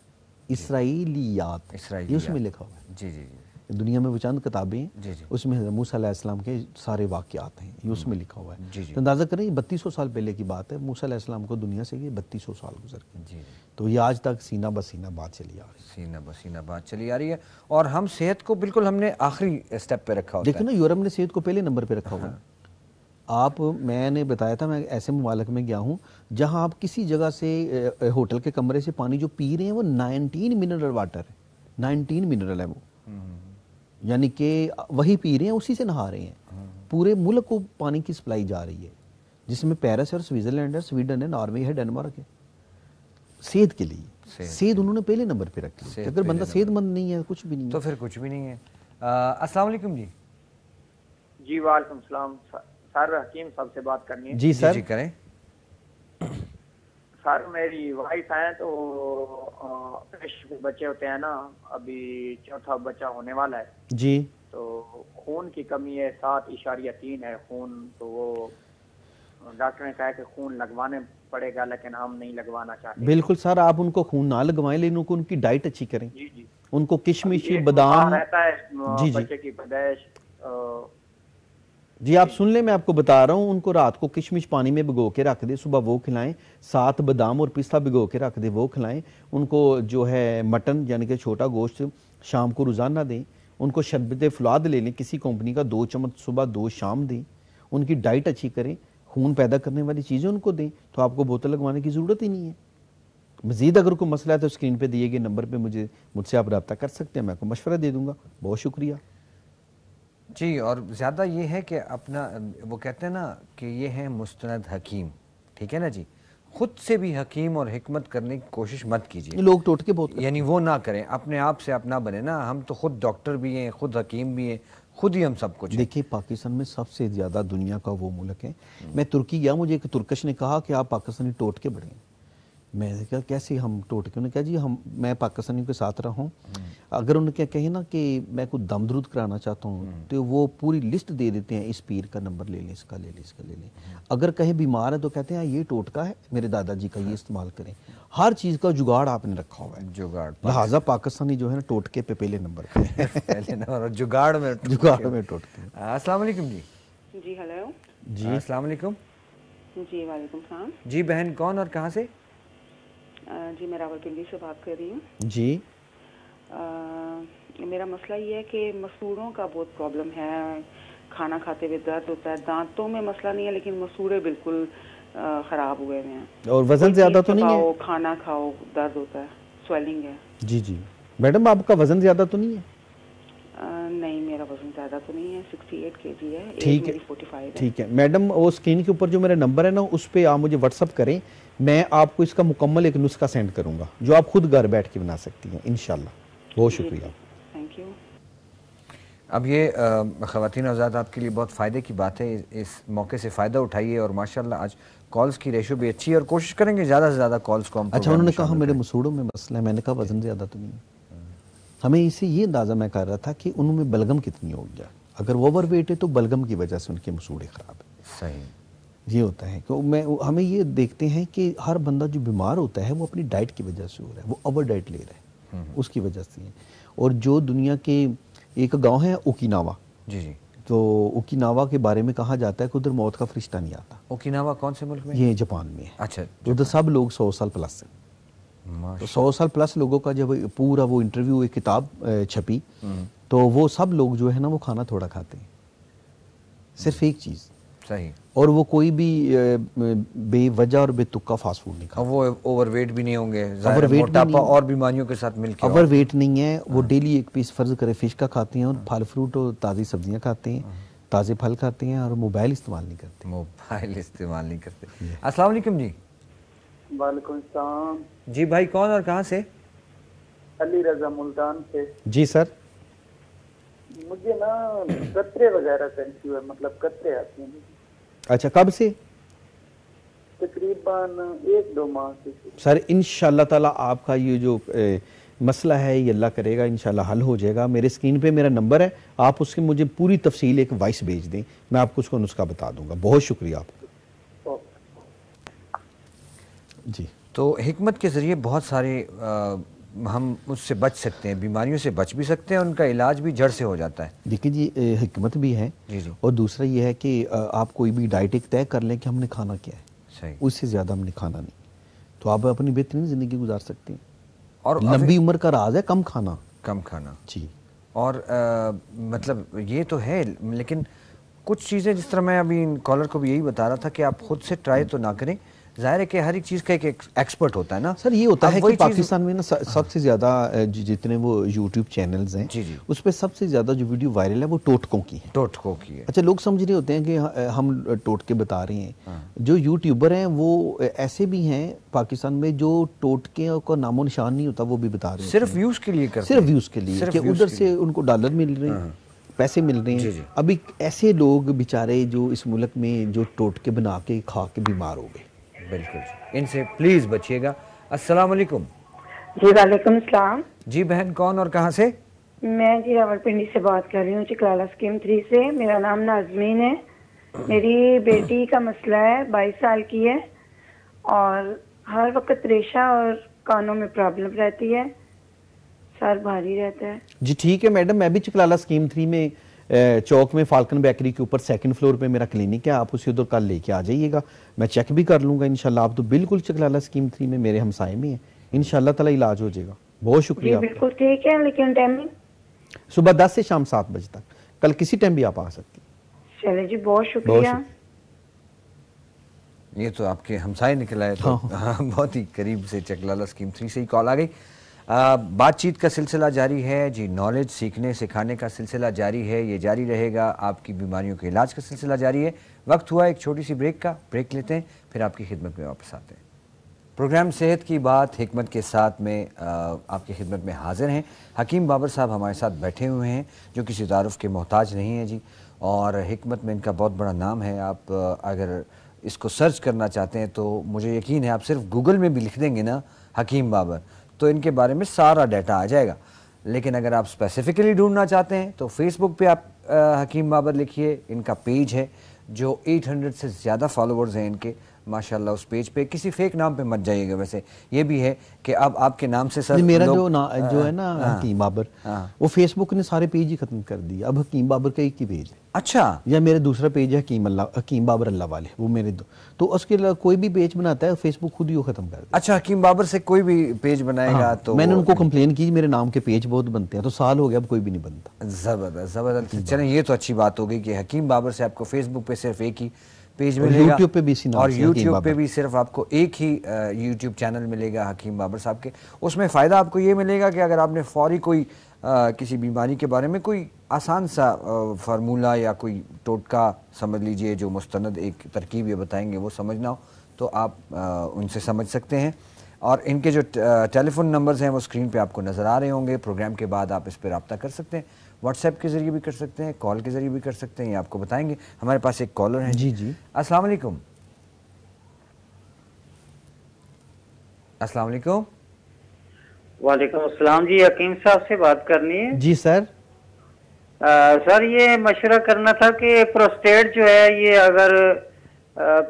یہ اس میں لکھا ہوا ہے۔ جی جی دنیا میں وہ چند کتابیں ہیں، اس میں موسیٰ علیہ السلام کے سارے واقعات ہیں، یہ اس میں لکھا ہوا ہے۔ تو اندازہ کریں یہ 3200 سال پہلے کی بات ہے، موسیٰ علیہ السلام کو دنیا سے یہ 3200 سال گزر گئے، تو یہ آج تک سینہ بسینہ بات چلی آ رہی ہے، سینہ بسینہ بات چلی آ رہی ہے، اور ہم صحت کو بالکل ہم نے آخری سٹیپ پہ رکھا ہوتا ہے۔ دیکھیں نا یورپ نے صحت کو پہلے نمبر پہ رکھا ہوا ہے۔ میں نے بتایا تھا میں ایسے ممالک میں گیا ہوں جہاں آپ کسی جگہ سے ہوٹل کے کمرے سے پانی جو پی رہے ہیں وہ 19 منرل واٹر ہے، 19 منرل ہے وہ، یعنی کہ وہی پی رہے ہیں، اسی سے نہا رہے ہیں۔ پورے ملک کو پانی کی سپلائی جا رہی ہے، جس میں پیرس ہے اور سوئٹزرلینڈ ہے، سویڈن ہے، ناروے ہے، ڈنمارک ہے۔ صحت کے لیے صحت انہوں نے پہلے نمبر پہ رکھی، اگر بندہ صحت مند نہیں ہے کچھ بھی نہیں تو پھر کچھ بھی نہیں ہے۔ السلام علیکم جی۔ جی وعلیکم السلام، سر حکیم صاحب سے بات کرنی ہے۔ جی سر جی کریں۔ سر میری وائف ہیں تو بچے ہوتے ہیں نا، ابھی چوتھا بچہ ہونے والا ہے جی، تو خون کی کمی ہے، 7.3 ہے خون، تو وہ ڈاکٹر نے کہا کہ خون لگوانے پڑے گا لیکن ہم نہیں لگوانا چاہتے. بالکل سر, آپ ان کو خون نہ لگوائیں لیکن ان کی ڈائٹ اچھی کریں. جی جی, ان کو کشمش, بادام رہتا ہے بچے کی پیدائش. جی آپ سن لیں, میں آپ کو بتا رہا ہوں, ان کو رات کو کشمش پانی میں بھگو کے رکھ دیں, صبح وہ کھلائیں, 7 بادام اور پستہ بھگو کے رکھ دیں, وہ کھلائیں. ان کو جو ہے مٹن یعنی کہ چھوٹا گوشت شام کو روزانہ دیں. ان کو شربت فولاد لے لیں کسی کمپنی کا, 2 چمچ صبح 2 شام دیں. ان کی ڈائٹ اچھی کریں, خون پیدا کرنے والی چیزیں ان کو دیں, تو آپ کو بوتل لگوانے کی ضرورت ہی نہیں ہے. مزید اگر کوئی مسئلہ ہے تو اسکرین پہ دیے گئے نمبر پہ مجھ سے آپ رابطہ کر سکتے ہیں, میں آپ کو مشورہ دے دوں گا. بہت شکریہ. جی, اور زیادہ یہ ہے کہ اپنا وہ کہتے ہیں نا کہ یہ ہے مستند حکیم, ٹھیک ہے نا جی, خود سے بھی حکیم اور حکمت کرنے کی کوشش مت کیجیے. لوگ ٹوٹکے بہت یعنی وہ نہ کریں, اپنے آپ سے اپنا بنے نا. ہم تو خود ڈاکٹر بھی ہیں, خود حکیم بھی ہیں, خود ہی ہم سب کچھ. دیکھیں پاکستان میں سب سے زیادہ دنیا کا وہ ملک ہے. میں ترکی گیا, مجھے ایک ترکش نے کہا کہ آپ پاکستانی ٹوٹکے بڑھیں. میں نے کہا کیسے ہم ٹوٹکے؟ انہوں نے کہا جی میں پاکستانیوں کے ساتھ رہا ہوں, اگر انہوں نے کیا کہیں نا کہ میں کوئی دم درود کرانا چاہتا ہوں تو وہ پوری لسٹ دے دیتے ہیں, اس پیر کا نمبر لے لیں, اس کا لے لیں, اس کا لے لیں. اگر کہیں بیمار ہے تو کہتے ہیں یہ ٹوٹکا ہے میرے دادا جی کا, یہ استعمال کریں. ہر چیز کا جگاڑ آپ نے رکھا ہوا ہے. جگاڑ, لہٰذا پاکستانی جو ہے نا ٹوٹکے پہ پہلے نمبر پہ, پہلے نمبر جگاڑ میں ٹوٹکے. السلام علیکم جی. جی ہیلو. جی السلام علیکم. جی وعلیکم السلام. جی بہن کون اور کہاں سے؟ جی میں راولپنڈی سے بات کر رہی ہوں. جی میرا مسئلہ یہ ہے کہ مسوڑوں کا بہت پرابلم ہے, کھانا کھاتے ہوئے درد ہوتا ہے. دانتوں میں مسئلہ نہیں ہے لیکن مسوڑے بالکل خراب ہوئے ہوئے ہیں. اور وزن زیادہ تو نہیں ہے؟ کھانا کھاؤ درد ہوتا ہے, سویلنگ ہے. جی جی میڈم, آپ کا وزن زیادہ تو نہیں ہے؟ نہیں میرا وزن زیادہ تو نہیں ہے, 68 kg ہے, ٹھیک ہے 45 ہے. ٹھیک ہے میڈم, وہ اسکرین کے اوپر جو میرا نمبر ہے نا اس پہ آپ مجھے واٹس اپ کریں, میں آپ کو اس کا مکمل ایک نسخہ سینڈ کروں گا جو آپ خود گھر بیٹھ کے بنا سکتی ہیں انشاءاللہ. بہت شکریہ. Thank you. اب یہ خواتین و حضرات آپ کے لیے بہت فائدے کی بات ہے, اس موقع سے فائدہ اٹھائیے. اور ماشاءاللہ آج کالز کی ریشو بھی اچھی ہے اور کوشش کریں گے زیادہ سے زیادہ کالز کو ہم. اچھا, انہوں نے کہا میرے مسوڑوں میں مسئلہ ہے, میں نے کہا وزن زیادہ تو نہیں ہے. ہمیں اسے یہ اندازہ میں کر رہا تھا کہ ان میں بلغم کتنی ہو گیا. اگر وہ اوور ویٹ ہے تو بلغم کی وجہ سے ان کے مسوڑے خراب ہیں. صحیح, یہ ہوتا ہے کہ ہمیں یہ دیکھتے ہیں کہ ہر بندہ جو بیمار ہوتا ہے وہ اپنی ڈائٹ کی وجہ سے ہو رہا ہے, وہ اوور ڈائٹ لے رہا ہے, اس کی وجہ سے. اور جو دنیا کے ایک گاؤں ہے اوکیناوا, جی جی, تو اوکیناوا کے بارے میں کہا جاتا ہے کہ ادھر موت کا فرشتہ نہیں آتا. اوکیناوا کون سے ملک میں؟ یہ جاپان میں ہے. اچھا, ادھر سب لوگ 100 سال پلس ہیں. تو 100 سال پلس لوگوں کا جب پورا وہ انٹرویو ایک کتاب چھپی تو وہ سب لوگ جو ہے نا وہ کھانا تھوڑا کھاتے ہیں, صرف ایک چیز. صحیح. اور وہ کوئی بھی بے وجہ اور بے تکا فاسٹ فوڈ نہیں کھاتے. وہ اوور ویٹ بھی نہیں ہوں گے, موٹاپا اور بیماریوں کے ساتھ مل کے. اوور ویٹ نہیں ہے, وہ ڈیلی ایک پیس فرض کرے فش کا کھاتے ہیں, اور پھل فروٹ اور تازی سبزیاں کھاتے ہیں, تازے پھل کھاتے ہیں, اور موبائل استعمال نہیں کرتے. موبائل استعمال نہیں کرتے. السلام علیکم جی. وعلیکم السلام. جی بھائی کون اور کہاں سے؟ علی رضا ملتان سے. جی سر. مجھے نا قطرے وغیرہ سینسیو ہے, مطلب قطرے آتے ہیں. اچھا, کب سے؟ تقریباً 1-2 ماہ سے. سر انشاءاللہ تعالیٰ آپ کا یہ جو مسئلہ ہے یہ اللہ کرے گا, انشاءاللہ حل ہو جائے گا. میرے اسکرین پہ میرا نمبر ہے, آپ اس کی مجھے پوری تفصیل ایک وائس بھیج دیں, میں آپ کو اس کو نسخہ بتا دوں گا. بہت شکریہ آپ کا. جی, تو حکمت کے ذریعے بہت سارے ہم اس سے بچ سکتے ہیں, بیماریوں سے بچ بھی سکتے ہیں, ان کا علاج بھی جڑ سے ہو جاتا ہے. دیکھیں جی, حکمت بھی ہے, اور دوسرا یہ ہے کہ آپ کوئی بھی ڈائٹ ایک طے کر لیں کہ ہم نے کھانا کیا ہے, صحیح, اس سے زیادہ ہم نے کھانا نہیں, تو آپ اپنی بہترین زندگی گزار سکتے ہیں. اور لمبی عمر کا راز ہے کم کھانا. کم کھانا, جی. اور مطلب یہ تو ہے, لیکن کچھ چیزیں جس طرح میں ابھی کالر کو بھی یہی بتا رہا تھا کہ آپ خود سے ٹرائی تو نہ کریں. ظاہر ہے کہ ہر ایک چیز کا ایک ایکسپرٹ ہوتا ہے نا سر. یہ ہوتا ہے کہ پاکستان میں نا سب سے زیادہ جتنے وہ یوٹیوب چینلز ہیں اس پہ سب سے زیادہ جو ویڈیو وائرل ہے وہ ٹوٹکوں کی ہے. ٹوٹکوں کی ہے. اچھا, لوگ سمجھ رہے ہوتے ہیں کہ ہم ٹوٹکے بتا رہے ہیں. جو یوٹیوبر ہیں وہ ایسے بھی ہیں پاکستان میں جو ٹوٹکے کا نام و نشان نہیں ہوتا, وہ بھی بتا رہے ہیں, صرف ویوز کے لیے کرتے ہیں, صرف ویوز کے لیے, کہ ادھر سے ان کو ڈالر مل رہے ہیں, پیسے مل رہے ہیں. ابھی ایسے لوگ بیچارے جو اس ملک میں جو ٹوٹکے بنا کے کھا کے بیمار ہو گئے. بالکل, ان سے پلیز بچیے گا. السلام علیکم. جی وعلیکم السلام. جی بہن کون اور کہاں سے؟ میں جی راولپنڈی سے بات کر رہی ہوں, چکلالا اسکیم 3 سے. میرا نام نازمین ہے. میری بیٹی کا مسئلہ ہے، 22 سال کی ہے اور ہر وقت ریشہ اور کانوں میں پرابلم رہتی ہے، سر بھاری رہتا ہے. جی ٹھیک ہے میڈم، میں بھی چکلالہ اسکیم 3 میں چوک میں فالکن بیکری کے اوپر 2nd فلور پہ میرا کلینک ہے، آپ اسے ادھر کل لے کے آ جائیے گا، میں چیک بھی کر لوں گا انشاءاللہ. آپ تو بالکل چکلالہ اسکیم 3 میں میرے ہمسائے میں ہیں، انشاءاللہ تعالی علاج ہو جائے گا. بہت شکریہ. جی بالکل ٹھیک ہے، لیکن ٹائمنگ صبح 10 سے شام 7 بجے تک، کل کسی ٹائم بھی آپ آ سکتی. چلے جی، بہت شکریہ. یہ تو آپ کے ہمسائے نکل آئے، تو بہت ہی قریب سے چکلالہ اسکیم 3 سے ہی کال آ گئی. بات چیت کا سلسلہ جاری ہے جی، نالج سیکھنے سکھانے کا سلسلہ جاری ہے، یہ جاری رہے گا. آپ کی بیماریوں کے علاج کا سلسلہ جاری ہے. وقت ہوا ایک چھوٹی سی بریک کا، بریک لیتے ہیں پھر آپ کی خدمت میں واپس آتے ہیں. پروگرام صحت کی بات حکمت کے ساتھ میں آپ کی خدمت میں حاضر ہیں. حکیم بابر صاحب ہمارے ساتھ بیٹھے ہوئے ہیں جو کسی تعارف کے محتاج نہیں ہیں جی، اور حکمت میں ان کا بہت بڑا نام ہے. آپ اگر اس کو سرچ کرنا چاہتے ہیں تو مجھے یقین ہے آپ صرف گوگل میں بھی لکھ دیں گے نا حکیم بابر تو ان کے بارے میں سارا ڈیٹا آ جائے گا. لیکن اگر آپ اسپیسیفکلی ڈھونڈنا چاہتے ہیں تو فیس بک پہ آپ حکیم بابر لکھیے، ان کا پیج ہے جو 800 سے زیادہ فالوورز ہیں ان کے ماشاءاللہ. اس پیج پہ کسی فیک نام پہ مت جائیے گا. ویسے یہ بھی ہے کہ اب آپ کے نام سے سر میرا جو ہے نا حکیم بابر، وہ فیس بک نے سارے پیج ہی ختم کر دی. اب حکیم بابر کا ایک ہی پیج ہے. اچھا. یا میرا دوسرا پیج ہے حکیم بابر اللہ والے، وہ میرے دو. تو اس کے کوئی بھی پیج بناتا ہے فیس بک خود ہی وہ ختم کر دیتا. اچھا، حکیم بابر سے کوئی بھی پیج بنائے گا تو میں نے ان کو کمپلین کی میرے نام کے پیج بہت بنتے ہیں، تو سال ہو گیا اب کوئی بھی نہیں بنتا. زبردست زبردست. چلیں یہ تو اچھی بات ہو گئی کہ حکیم بابر سے آپ کو فیس بک پہ صرف ایک ہی پیج ملے گا، یوٹیوب پہ بھی اسی نام اور سے یوٹیوب پہ بھی صرف آپ کو ایک ہی یوٹیوب چینل ملے گا حکیم بابر صاحب کے. اس میں فائدہ آپ کو یہ ملے گا کہ اگر آپ نے فوری کوئی کسی بیماری کے بارے میں کوئی آسان سا فارمولہ یا کوئی ٹوٹکا سمجھ لیجئے جو مستند ایک ترکیب یہ بتائیں گے وہ سمجھنا ہو تو آپ ان سے سمجھ سکتے ہیں. اور ان کے جو ٹیلی فون نمبرز ہیں وہ اسکرین پہ آپ کو نظر آ رہے ہوں گے. پروگرام کے بعد آپ اس پہ رابطہ کر سکتے ہیں، واٹس ایپ کے ذریعے بھی کر سکتے ہیں، کال کے ذریعے بھی کر سکتے ہیں، یہ آپ کو بتائیں گے. ہمارے پاس ایک کالر ہیں. جی جی السلام علیکم. السلام علیکم. وعلیکم السلام جی، حکیم صاحب سے بات کرنی ہے. جی سر. سر یہ مشورہ کرنا تھا کہ پروسٹیٹ جو ہے یہ اگر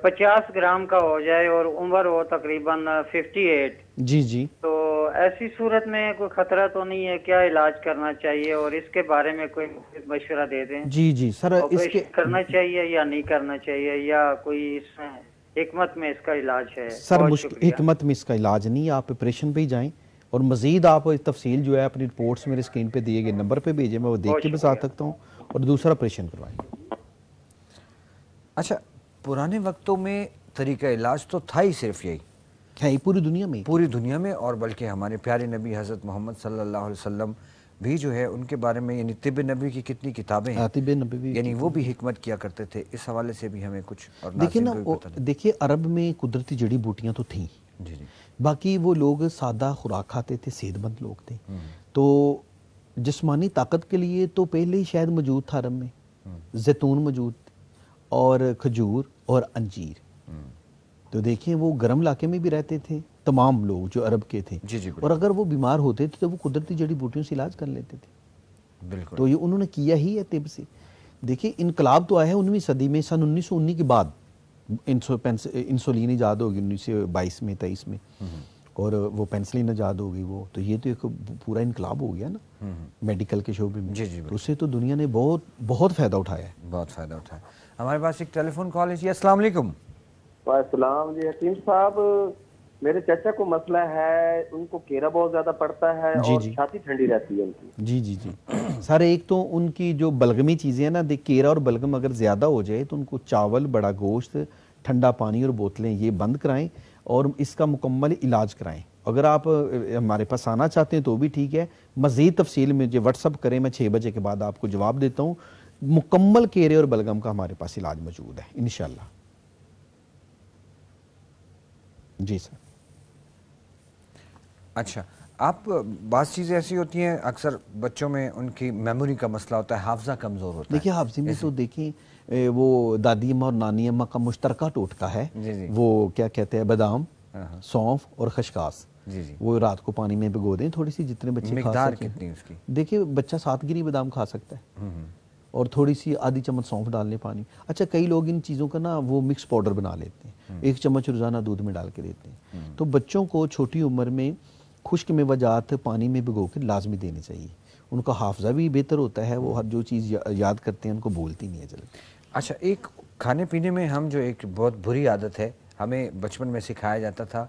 50 گرام کا ہو جائے اور عمر ہو تقریباً 58، جی جی، تو ایسی صورت میں کوئی خطرہ تو نہیں ہے؟ کیا علاج کرنا چاہیے اور اس کے بارے میں کوئی مشورہ دے دیں. جی جی سر، اس کے کرنا چاہیے یا نہیں کرنا چاہیے، یا کوئی اس میں حکمت میں اس کا علاج ہے؟ سر حکمت میں اس کا علاج نہیں ہے، آپ آپریشن پہ ہی جائیں اور مزید آپ تفصیل جو ہے اپنی رپورٹس میرے اسکرین پہ دیے گئے نمبر پہ بھیجیں، میں وہ دیکھ کے بتا سکتا ہوں، اور دوسرا آپریشن کروائیں. اچھا، پرانے وقتوں میں طریقہ علاج تو تھا ہی صرف یہی ہے پوری دنیا میں، اور بلکہ ہمارے پیارے نبی حضرت محمد صلی اللہ علیہ وسلم بھی جو ہے ان کے بارے میں یعنی طب نبی کی کتنی کتابیں ہیں، طب نبوی یعنی وہ بھی حکمت کیا کرتے تھے. اس حوالے سے بھی ہمیں کچھ اور دیکھیں نا، دیکھیے عرب میں قدرتی جڑی بوٹیاں تو تھیں، باقی وہ لوگ سادہ خوراک کھاتے تھے، صحت مند لوگ تھے. تو جسمانی طاقت کے لیے تو پہلے ہی شاید موجود تھا عرب میں، زیتون موجود اور کھجور اور انجیر. تو دیکھیں وہ گرم علاقے میں بھی رہتے تھے تمام لوگ جو عرب کے تھے، اور اگر وہ بیمار ہوتے تھے تو وہ قدرتی جڑی بوٹیوں سے علاج کر لیتے تھے. بالکل. تو یہ انہوں نے کیا ہی ہے طب سے. دیکھیں انقلاب تو آیا ہے 19ویں صدی میں، سن 1919 کے بعد انسولین ایجاد ہوگی 1922 میں 23 میں، اور وہ پینسلین ایجاد ہوگی. وہ تو یہ تو ایک پورا انقلاب ہو گیا نا میڈیکل کے شعبے میں. تو اس سے تو دنیا نے بہت فائدہ اٹھایا ہے. بہت فائدہ اٹھایا. ہمارے پاس ایک ٹیلی فون کال ہے جی. السلام علیکم. السلام جی. حکیم صاحب، میرے چچا کو مسئلہ ہے، ان کو کیرا بہت زیادہ پڑتا ہے اور چھاتی ٹھنڈی رہتی ہے ان کی. جی جی جی سر، ایک تو ان کی جو بلغمی چیزیں ہیں نا، کیرا اور بلغم اگر زیادہ ہو جائے تو ان کو چاول، بڑا گوشت، ٹھنڈا پانی اور بوتلیں یہ بند کرائیں اور اس کا مکمل علاج کرائیں. اگر آپ ہمارے پاس آنا چاہتے ہیں تو بھی ٹھیک ہے، مزید تفصیل میں جو واٹس اپ کریں، میں 6 بجے کے بعد آپ کو جواب دیتا ہوں. مکمل کیرے اور بلغم کا ہمارے پاس علاج موجود ہے انشاءاللہ. جی سر. اچھا، آپ بعض چیزیں ایسی ہوتی ہیں اکثر بچوں میں ان کی میموری کا مسئلہ ہوتا ہے، حافظہ کمزور ہوتا ہے. دیکھیں حافظے میں تو دیکھیں وہ دادی اماں اور نانی اماں کا مشترکہ ٹوٹکا ہے، وہ کیا کہتے ہیں بادام، سونف اور خشخاش. وہ رات کو پانی میں بھگو دیں تھوڑی سی، جتنے بچے کھا سکیں. کتنی اس کی؟ دیکھیں بچہ 7 گری بادام کھا سکتا ہے، اور تھوڑی سی آدھی چمچ سونف ڈال لیں پانی. اچھا کئی لوگ ان چیزوں کا نا وہ مکس پاؤڈر بنا لیتے ہیں, 1 چمچ روزانہ دودھ میں ڈال کے دیتے ہیں. تو بچوں کو چھوٹی عمر میں خشک میوہ جات پانی میں بھگو کے لازمی دینے چاہیے. ان کا حافظہ بھی بہتر ہوتا ہے, وہ ہر جو چیز یاد کرتے ہیں ان کو بولتی نہیں ہے جلدی. اچھا ایک کھانے پینے میں ہم جو ایک بہت بری عادت ہے, ہمیں بچپن میں سکھایا جاتا تھا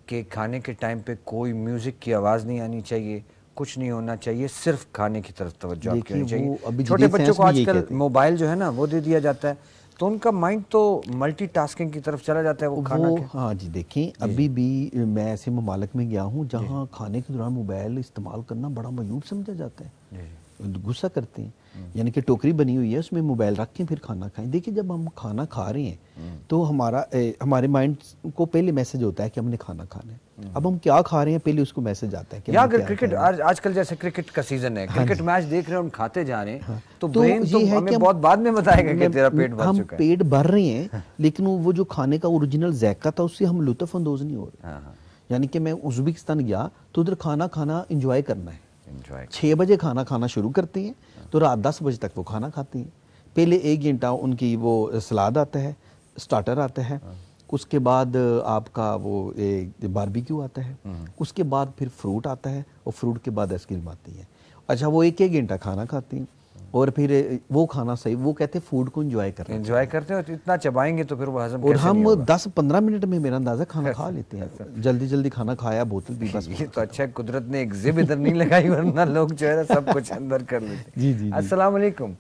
کہ کھانے کے ٹائم پہ کوئی میوزک کی آواز نہیں آنی چاہیے, کچھ نہیں ہونا چاہیے, صرف کھانے کی طرف توجہ آپ کی ہونی چاہیے. چھوٹے بچوں کو آج کل موبائل جو ہے نا وہ دے دیا جاتا ہے, تو ان کا مائنڈ تو ملٹی ٹاسکنگ کی طرف چلا جاتا ہے وہ کھانا کے. ہاں جی دیکھیں ابھی بھی میں ایسے ممالک میں گیا ہوں جہاں کھانے کے دوران موبائل استعمال کرنا بڑا معیوب سمجھا جاتا ہے, غصہ کرتے ہیں. یعنی کہ ٹوکری بنی ہوئی ہے اس میں موبائل رکھ کے پھر کھانا کھائیں. دیکھیں جب ہم کھانا کھا رہے ہیں تو ہمارے مائنڈ کو پہلے میسج ہوتا ہے کہ ہم نے کھانا کھانا ہے. اب ہم کیا کھا رہے ہیں پہلے اس کو میسج آتا ہے کہ یا اگر کرکٹ آج کل جیسے کرکٹ کا سیزن ہے, کرکٹ میچ دیکھ رہے ہیں ہم کھاتے جا رہے ہیں, تو برین تو ہمیں بہت بعد میں بتائے گا کہ تیرا پیٹ بھر چکا ہے. ہم پیٹ بھر رہے ہیں لیکن وہ جو کھانے کا اوریجنل ذائقہ تھا اس سے ہم لطف اندوز نہیں ہو رہے. یعنی کہ میں ازبکستان گیا تو ادھر کھانا انجوائے کرنا ہے. 6 بجے کھانا کھانا شروع کرتے ہیں تو رات 10 بجے تک وہ کھانا کھاتے ہیں. پہلے 1 گھنٹہ ان کی وہ سلاد آتا ہے, سٹارٹر آتا ہے, اس کے بعد آپ کا وہ باربیکیو آتا ہے, اس کے بعد پھر فروٹ آتا ہے, اور فروٹ کے بعد آئس کریم آتی ہے. اچھا وہ 1 گھنٹہ کھانا کھاتے ہیں اور پھر وہ کھانا صحیح, وہ کہتے ہیں فوڈ کو انجوائے کرتے ہیں, اتنا چبائیں گے تو پھر وہ ہضم اور ہم 10-15 منٹ میں میرا اندازہ کھانا کھا لیتے ہیں. جلدی کھانا کھایا, بوتل بھی بس. یہ تو اچھا قدرت نے ایک زب ادھر نہیں لگائی ورنہ لوگ جو ہے سب کچھ اندر کر لیتے. جی. السلام علیکم.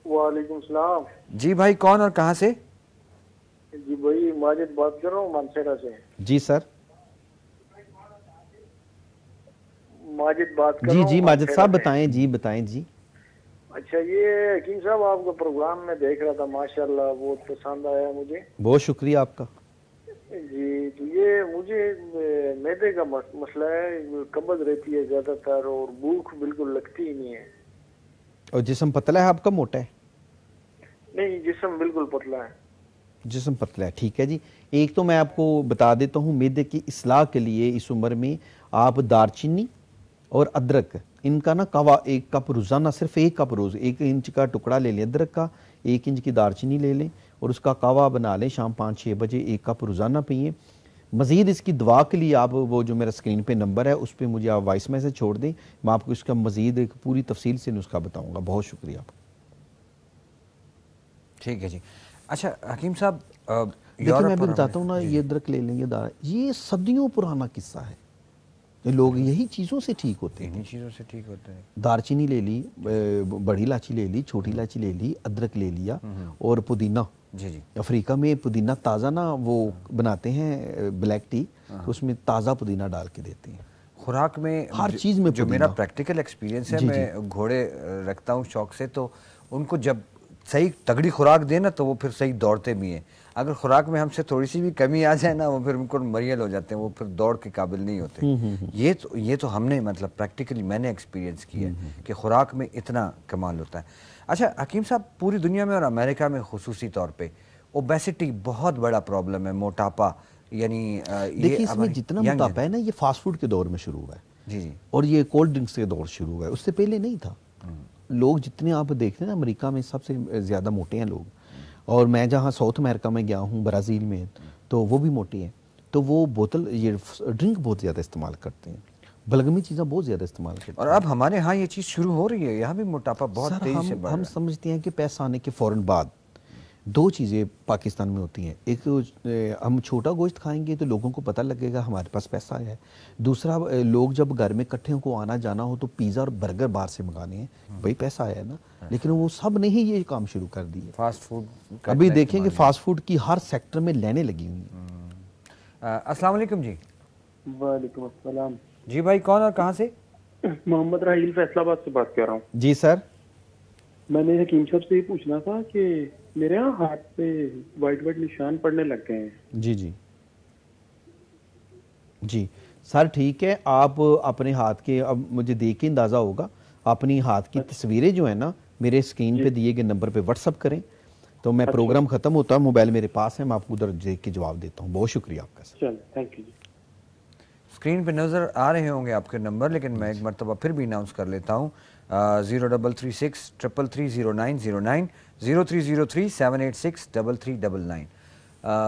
وعلیکم السلام. جی بھائی کون اور کہاں سے؟ جی بھائی ماجد بات کر رہا ہوں مانسیڑا سے. جی سر. ماجد بات کر رہا ہوں. جی ماجد صاحب بتائیں. جی بتائیں جی. اچھا یہ حکیم صاحب آپ کا پروگرام میں دیکھ رہا تھا, ماشاءاللہ بہت پسند آیا مجھے. بہت شکریہ آپ کا. جی تو یہ مجھے معدے کا مسئلہ ہے, قبض رہتی ہے زیادہ تر اور بھوک بالکل لگتی ہی نہیں ہے. اور جسم پتلا ہے آپ کا, موٹا ہے؟ نہیں جسم بالکل پتلا ہے. جسم پتلا ہے, ٹھیک ہے جی. ایک تو میں آپ کو بتا دیتا ہوں معدے کی اصلاح کے لیے اس عمر میں آپ دار چینی اور ادرک ان کا نا کوا 1 کپ روزانہ, صرف 1 کپ روز, 1 انچ کا ٹکڑا لے لیں ادرک کا, 1 انچ کی دار چینی لے لیں اور اس کا کوا بنا لیں, شام 5-6 بجے 1 کپ روزانہ پئیں. مزید اس کی دعا کے لیے آپ وہ جو میرا اسکرین پہ نمبر ہے اس پہ مجھے آپ وائس میسج چھوڑ دیں, میں آپ کو اس کا مزید ایک پوری تفصیل سے نسخہ بتاؤں گا. بہت شکریہ آپ کا. ٹھیک ہے جی. اچھا حکیم صاحب دیکھیں میں بھی بتاتا ہوں نا, یہ ادرک لے لیں, یہ صدیوں پرانا قصہ ہے. لوگ یہی چیزوں سے ٹھیک ہوتے ہیں. چیزوں سے ٹھیک ہوتے ہیں. دارچینی لے لی, بڑی الائچی لے لی, چھوٹی الائچی لے لی, ادرک لے لیا اور پودینہ. جی. افریقہ میں پودینہ تازہ نا وہ بناتے ہیں بلیک ٹی, اس میں تازہ پودینہ ڈال کے دیتے ہیں. خوراک میں ہر چیز میں جو میرا پریکٹیکل ایکسپیرینس ہے, میں گھوڑے رکھتا ہوں شوق سے, تو ان کو جب صحیح تگڑی خوراک دے نا تو وہ پھر صحیح دوڑتے بھی ہیں. اگر خوراک میں ہم سے تھوڑی سی بھی کمی آ جائے نا وہ پھر ان کو مریل ہو جاتے ہیں, وہ پھر دوڑ کے قابل نہیں ہوتے. یہ تو ہم نے مطلب پریکٹیکلی میں نے ایکسپیرینس کیا ہے کہ خوراک میں اتنا کمال ہوتا ہے. اچھا حکیم صاحب پوری دنیا میں اور امریکہ میں خصوصی طور پہ اوبیسٹی بہت بڑا پرابلم ہے, موٹاپا. یعنی دیکھیں اس میں جتنا موٹاپا ہے نا یہ فاسٹ فوڈ کے دور میں شروع ہوا ہے. جی. اور یہ کولڈ ڈرنکس کے دور شروع ہوا ہے, اس سے پہلے نہیں تھا. لوگ جتنے آپ دیکھتے ہیں نا امریکہ میں سب سے زیادہ موٹے ہیں لوگ, اور میں جہاں ساؤتھ امریکہ میں گیا ہوں برازیل میں تو وہ بھی موٹے ہیں. تو وہ بوتل یہ ڈرنک بہت زیادہ استعمال کرتے ہیں, بلغمی چیزیں بہت زیادہ استعمال کرتے ہیں. اور اب ہمارے ہاں یہ چیز شروع ہو رہی ہے, یہاں بھی موٹاپا بہت تیزی سے بڑھ رہا ہے. ہم سمجھتے ہیں کہ پیسہ آنے کے فوراً بعد 2 چیزیں پاکستان میں ہوتی ہیں. ایک ہم چھوٹا گوشت کھائیں گے تو لوگوں کو پتہ لگے گا ہمارے پاس پیسہ ہے. دوسرا لوگ جب گھر میں اکٹھے کو آنا جانا ہو تو پیزا اور برگر باہر سے منگانے ہیں, بھائی پیسہ آیا ہے نا. لیکن وہ سب نے ہی یہ کام شروع کر دی ہے. فاسٹ فوڈ ابھی دیکھیں کہ فاسٹ فوڈ کی ہر سیکٹر میں لینے لگی ہوئی ہیں. السلام علیکم جی. وعلیکم السلام. جی بھائی کون اور کہاں سے؟ محمد راحیل فیصل آباد سے بات کر رہا ہوں. جی سر. میں نے حکیم صاحب سے یہ پوچھنا تھا کہ میرے یہاں ہاتھ پہ وائٹ نشان پڑنے لگ گئے ہیں. جی جی جی سر ٹھیک ہے. آپ اپنے ہاتھ کے, اب مجھے دیکھ کے اندازہ ہوگا, اپنی ہاتھ کی تصویریں جو ہیں نا میرے اسکرین پہ دیے گئے نمبر پہ واٹس اپ کریں, تو میں پروگرام ختم ہوتا ہے, موبائل میرے پاس ہے, میں آپ کو ادھر دیکھ کے جواب دیتا ہوں. بہت شکریہ آپ کا. چل تھینک یو. اسکرین پہ نظر آ رہے ہوں گے آپ کے نمبر, لیکن میں ایک مرتبہ پھر بھی اناؤنس کر لیتا ہوں. 0336330909 0303-786-3399.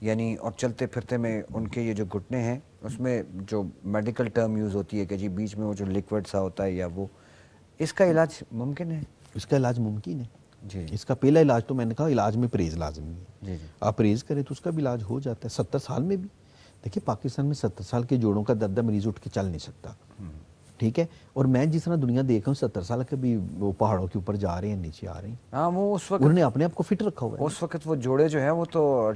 یعنی اور چلتے پھرتے میں ان کے یہ جو گھٹنے ہیں اس میں جو میڈیکل ٹرم یوز ہوتی ہے کہ جی بیچ میں وہ جو لیکوڈ سا ہوتا ہے یا وہ، اس کا علاج ممکن ہے؟ اس کا علاج ممکن ہے جی. اس کا پہلا علاج تو میں نے کہا علاج میں پرہیز لازمی ہے. جی آپ پرہیز کریں تو اس کا بھی علاج ہو جاتا ہے. 70 سال میں بھی دیکھیں پاکستان میں 70 سال کے جوڑوں کا درد مریض اٹھ کے چل نہیں سکتا. ٹھیک ہے. اور میں جس طرح دنیا دیکھ رہا ہوں 70 سال کے بھی وہ پہاڑوں کے اوپر جا رہے ہیں، نیچے آ رہے ہیں. ہاں وہ اس وقت انہوں نے اپنے آپ کو فٹ رکھا ہوا ہے. اس وقت وہ جوڑے جو ہیں وہ تو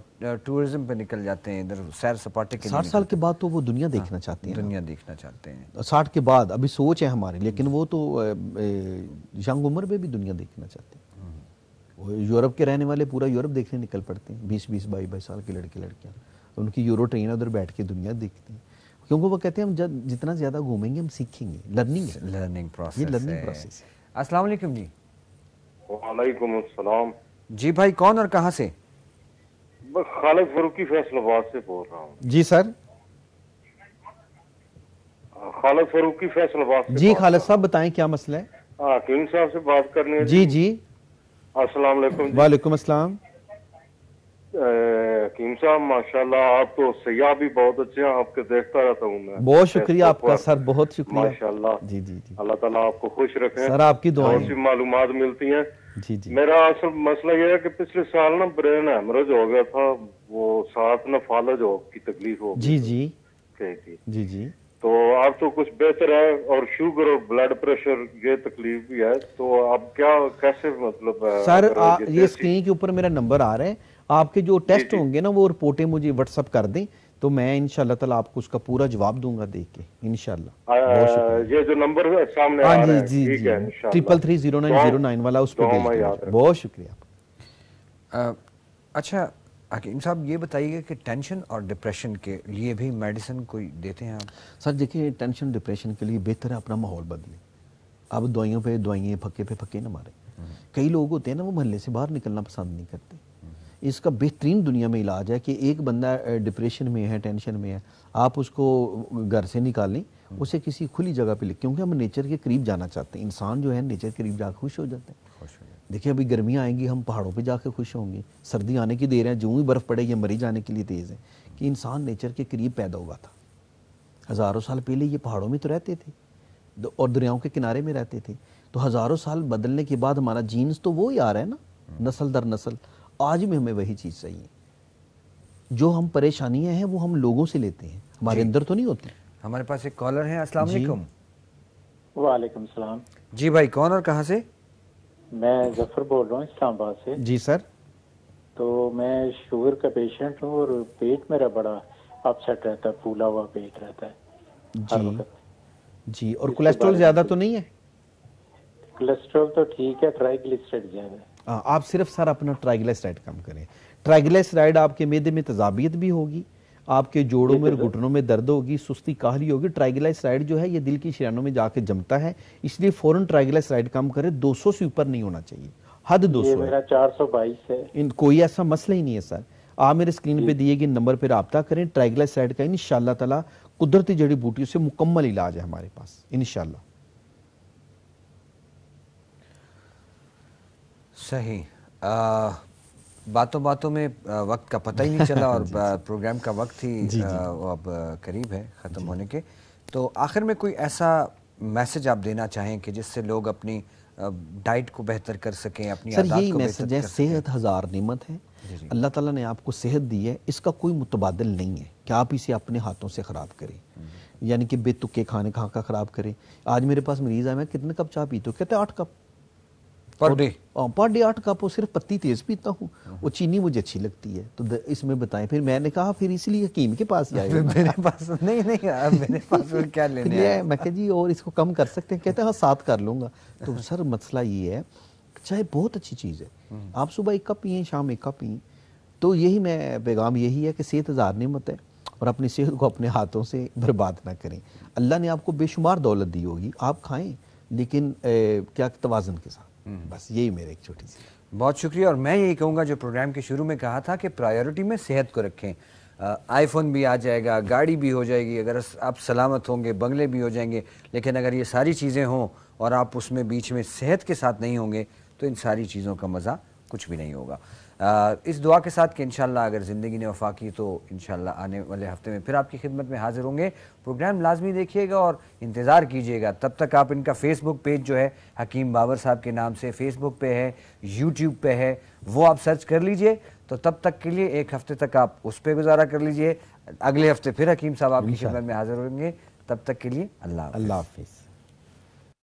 ٹورزم پہ نکل جاتے ہیں ادھر سیر سپاٹے کے لیے. 60 سال کے بعد تو وہ دنیا دیکھنا چاہتے ہیں. دنیا دیکھنا چاہتے ہیں 60 کے بعد ابھی سوچ ہے ہماری، لیکن وہ تو ینگ عمر میں بھی دنیا دیکھنا چاہتے ہیں. یورپ کے رہنے والے پورا یورپ دیکھنے نکل پڑتے ہیں، 20-20 22 سال کے لڑکے لڑکیاں. ان کی یورو ٹرین ادھر بیٹھ کے دنیا دیکھتے ہیں، کیونکہ وہ کہتے ہیں ہم جتنا زیادہ گھومیں گے ہم سیکھیں گے. Learning process. السلام علیکم جی. وعلیکم السلام. جی بھائی کون اور کہاں سے؟ خالد فاروقی فیصل آباد سے بول رہا ہوں. جی سر. خالد فاروقی فیصل آباد سے. جی خالد صاحب بتائیں کیا مسئلہ ہے؟ حکیم صاحب سے بات کرنی ہے. جی جی. السلام علیکم. وعلیکم السلام. حکیم صاحب ماشاءاللہ آپ تو سیاح بھی بہت اچھے ہیں، آپ کے دیکھتا رہتا ہوں میں. بہت شکریہ آپ کا سر، بہت شکریہ. ماشاءاللہ. جی جی جی. اللہ تعالیٰ آپ کو خوش رکھیں. سر آپ کی دعائیں. بہت سی معلومات ملتی ہیں. جی جی. میرا اصل مسئلہ یہ ہے کہ پچھلے سال نا برین ہیمریج ہو گیا تھا، وہ ساتھ نا فالج کی تکلیف ہو گئی. جی جی تھی. جی جی. تو اب تو کچھ بہتر ہے، اور شوگر اور بلڈ پریشر یہ تکلیف بھی ہے. تو اب کیا کیسے مطلب سر یہ اسکرین کے اوپر میرا نمبر آ رہا ہے، آپ کے جو ٹیسٹ ہوں گے نا وہ رپورٹیں مجھے واٹس اپ کر دیں تو میں انشاءاللہ تعالیٰ آپ کو اس کا پورا جواب دوں گا دیکھ کے انشاءاللہ. یہ جو نمبر سامنے آ رہا ہے جی جی 333909 والا اس پہ بھیج دیں. بہت شکریہ آپ. اچھا حکیم صاحب یہ بتائیے کہ ٹینشن اور ڈپریشن کے لیے بھی میڈیسن کوئی دیتے ہیں آپ؟ سر دیکھیں ٹینشن ڈپریشن کے لیے بہتر ہے اپنا ماحول بدلیں. آپ دوائیوں پہ دوائیں پھکے نہ ماریں. کئی لوگ ہوتے ہیں نا وہ محلے سے باہر نکلنا پسند نہیں کرتے. اس کا بہترین دنیا میں علاج ہے کہ ایک بندہ ڈپریشن میں ہے، ٹینشن میں ہے، آپ اس کو گھر سے نکالیں، اسے کسی کھلی جگہ پہ لیں، کیونکہ ہم نیچر کے قریب جانا چاہتے ہیں. انسان جو ہے نیچر کے قریب جا کے خوش ہو جاتا ہے. دیکھیں ابھی گرمیاں آئیں گی ہم پہاڑوں پہ جا کے خوش ہوں گے، سردی آنے کی دیر ہے جو ہی برف پڑے یہ مری جانے کے لیے تیز ہے. کہ انسان نیچر کے قریب پیدا ہوا تھا. ہزاروں سال پہلے یہ پہاڑوں میں تو رہتے تھے اور دریاؤں کے کنارے میں رہتے تھے. تو ہزاروں سال بدلنے کے بعد ہمارا جینز تو وہی آ رہا ہے نا، نسل در نسل. آج بھی ہمیں وہی چیز چاہیے. جو ہم پریشانیاں ہیں وہ ہم لوگوں سے لیتے ہیں، ہمارے اندر تو نہیں ہوتی. ہمارے پاس ایک کالر ہے. السلام علیکم. وعلیکم السلام. جی بھائی کون اور کہاں سے؟ میں ظفر بول رہا ہوں اسلام آباد سے. جی سر. تو میں شوگر کا پیشنٹ ہوں اور پیٹ میرا بڑا اپسیٹ رہتا ہے، پھولا ہوا پیٹ رہتا ہے ہر وقت. جی اور کولیسٹرول زیادہ تو نہیں ہے؟ کولیسٹرول تو ٹھیک ہے، ٹرائیگلیسیرائڈ زیادہ ہے. آپ صرف سر اپنا ٹرائیگلیسیرائڈ کم کریں. ٹرائیگلیسیرائڈ آپ کے معدے میں تذابیت بھی ہوگی، آپ کے جوڑوں میں اور گھٹنوں میں درد ہوگی، سستی کاہلی ہوگی. ٹرائیگلیسیرائڈ جو ہے یہ دل کی شریانوں میں جا کے جمتا ہے، اس لیے فوراً ٹرائیگلیسیرائڈ کم کریں. 200 سے اوپر نہیں ہونا چاہیے، حد 200 ہے. میرا 422 ہے. کوئی ایسا مسئلہ ہی نہیں ہے سر. آپ میرے اسکرین پہ دیے گئے نمبر پہ رابطہ کریں. ٹرائیگلیسیرائڈ کا انشاءاللہ تعالیٰ قدرتی جڑی بوٹیوں سے مکمل علاج ہے ہمارے پاس انشاءاللہ. صحیح. باتوں باتوں میں وقت کا پتہ ہی نہیں چلا اور پروگرام کا وقت ہی اب قریب ہے ختم ہونے کے. تو آخر میں کوئی ایسا میسج آپ دینا چاہیں کہ جس سے لوگ اپنی ڈائٹ کو بہتر کر سکیں، اپنی عادات کو بہتر کر سکیں؟ سر یہی میسج ہے، صحت ہزار نعمت ہے. اللہ تعالیٰ نے آپ کو صحت دی ہے، اس کا کوئی متبادل نہیں ہے کہ آپ اسے اپنے ہاتھوں سے خراب کریں، یعنی کہ بے تکے کھانے کھا کا خراب کریں. آج میرے پاس مریض ہے، میں کتنے کپ چائے پیتا ہوں؟ کہتے ہیں 8 کپ پر ڈے. 8 کپ. وہ صرف پتی تیز پیتا ہوں، وہ چینی مجھے اچھی لگتی ہے. تو اس میں بتائیں. پھر میں نے کہا پھر اس لیے حکیم کے پاس جائے. میرے پاس میرے پاس کیا لینے ہے. میں کہ جی اور اس کو کم کر سکتے ہیں؟ کہتے ہیں ہاں 7 کر لوں گا. تو سر مسئلہ یہ ہے، چائے بہت اچھی چیز ہے. آپ صبح 1 کپ پئیں، شام 1 کپ پئیں. تو یہی میں پیغام یہی ہے کہ صحت ہزار نعمت ہے اور اپنی صحت کو اپنے ہاتھوں سے برباد نہ کریں. اللہ نے آپ کو بے شمار دولت دی ہوگی، آپ کھائیں لیکن کیا توازن کے ساتھ. بس یہی میرے ایک چھوٹی سی. بہت شکریہ. اور میں یہی کہوں گا جو پروگرام کے شروع میں کہا تھا کہ پرائیورٹی میں صحت کو رکھیں. آئی فون بھی آ جائے گا، گاڑی بھی ہو جائے گی، اگر آپ سلامت ہوں گے بنگلے بھی ہو جائیں گے، لیکن اگر یہ ساری چیزیں ہوں اور آپ اس میں بیچ میں صحت کے ساتھ نہیں ہوں گے تو ان ساری چیزوں کا مزہ کچھ بھی نہیں ہوگا. اس دعا کے ساتھ کہ انشاءاللہ اگر زندگی نے وفا کی تو انشاءاللہ آنے والے ہفتے میں پھر آپ کی خدمت میں حاضر ہوں گے. پروگرام لازمی دیکھیے گا اور انتظار کیجیے گا. تب تک آپ ان کا فیس بک پیج جو ہے حکیم بابر صاحب کے نام سے فیس بک پہ ہے, یوٹیوب پہ ہے, وہ آپ سرچ کر لیجئے. تو تب تک کے لیے ایک ہفتے تک آپ اس پہ گزارا کر لیجئے. اگلے ہفتے پھر حکیم صاحب آپ کی خدمت میں حاضر ہوں گے. تب تک کے لیے اللہ حافظ.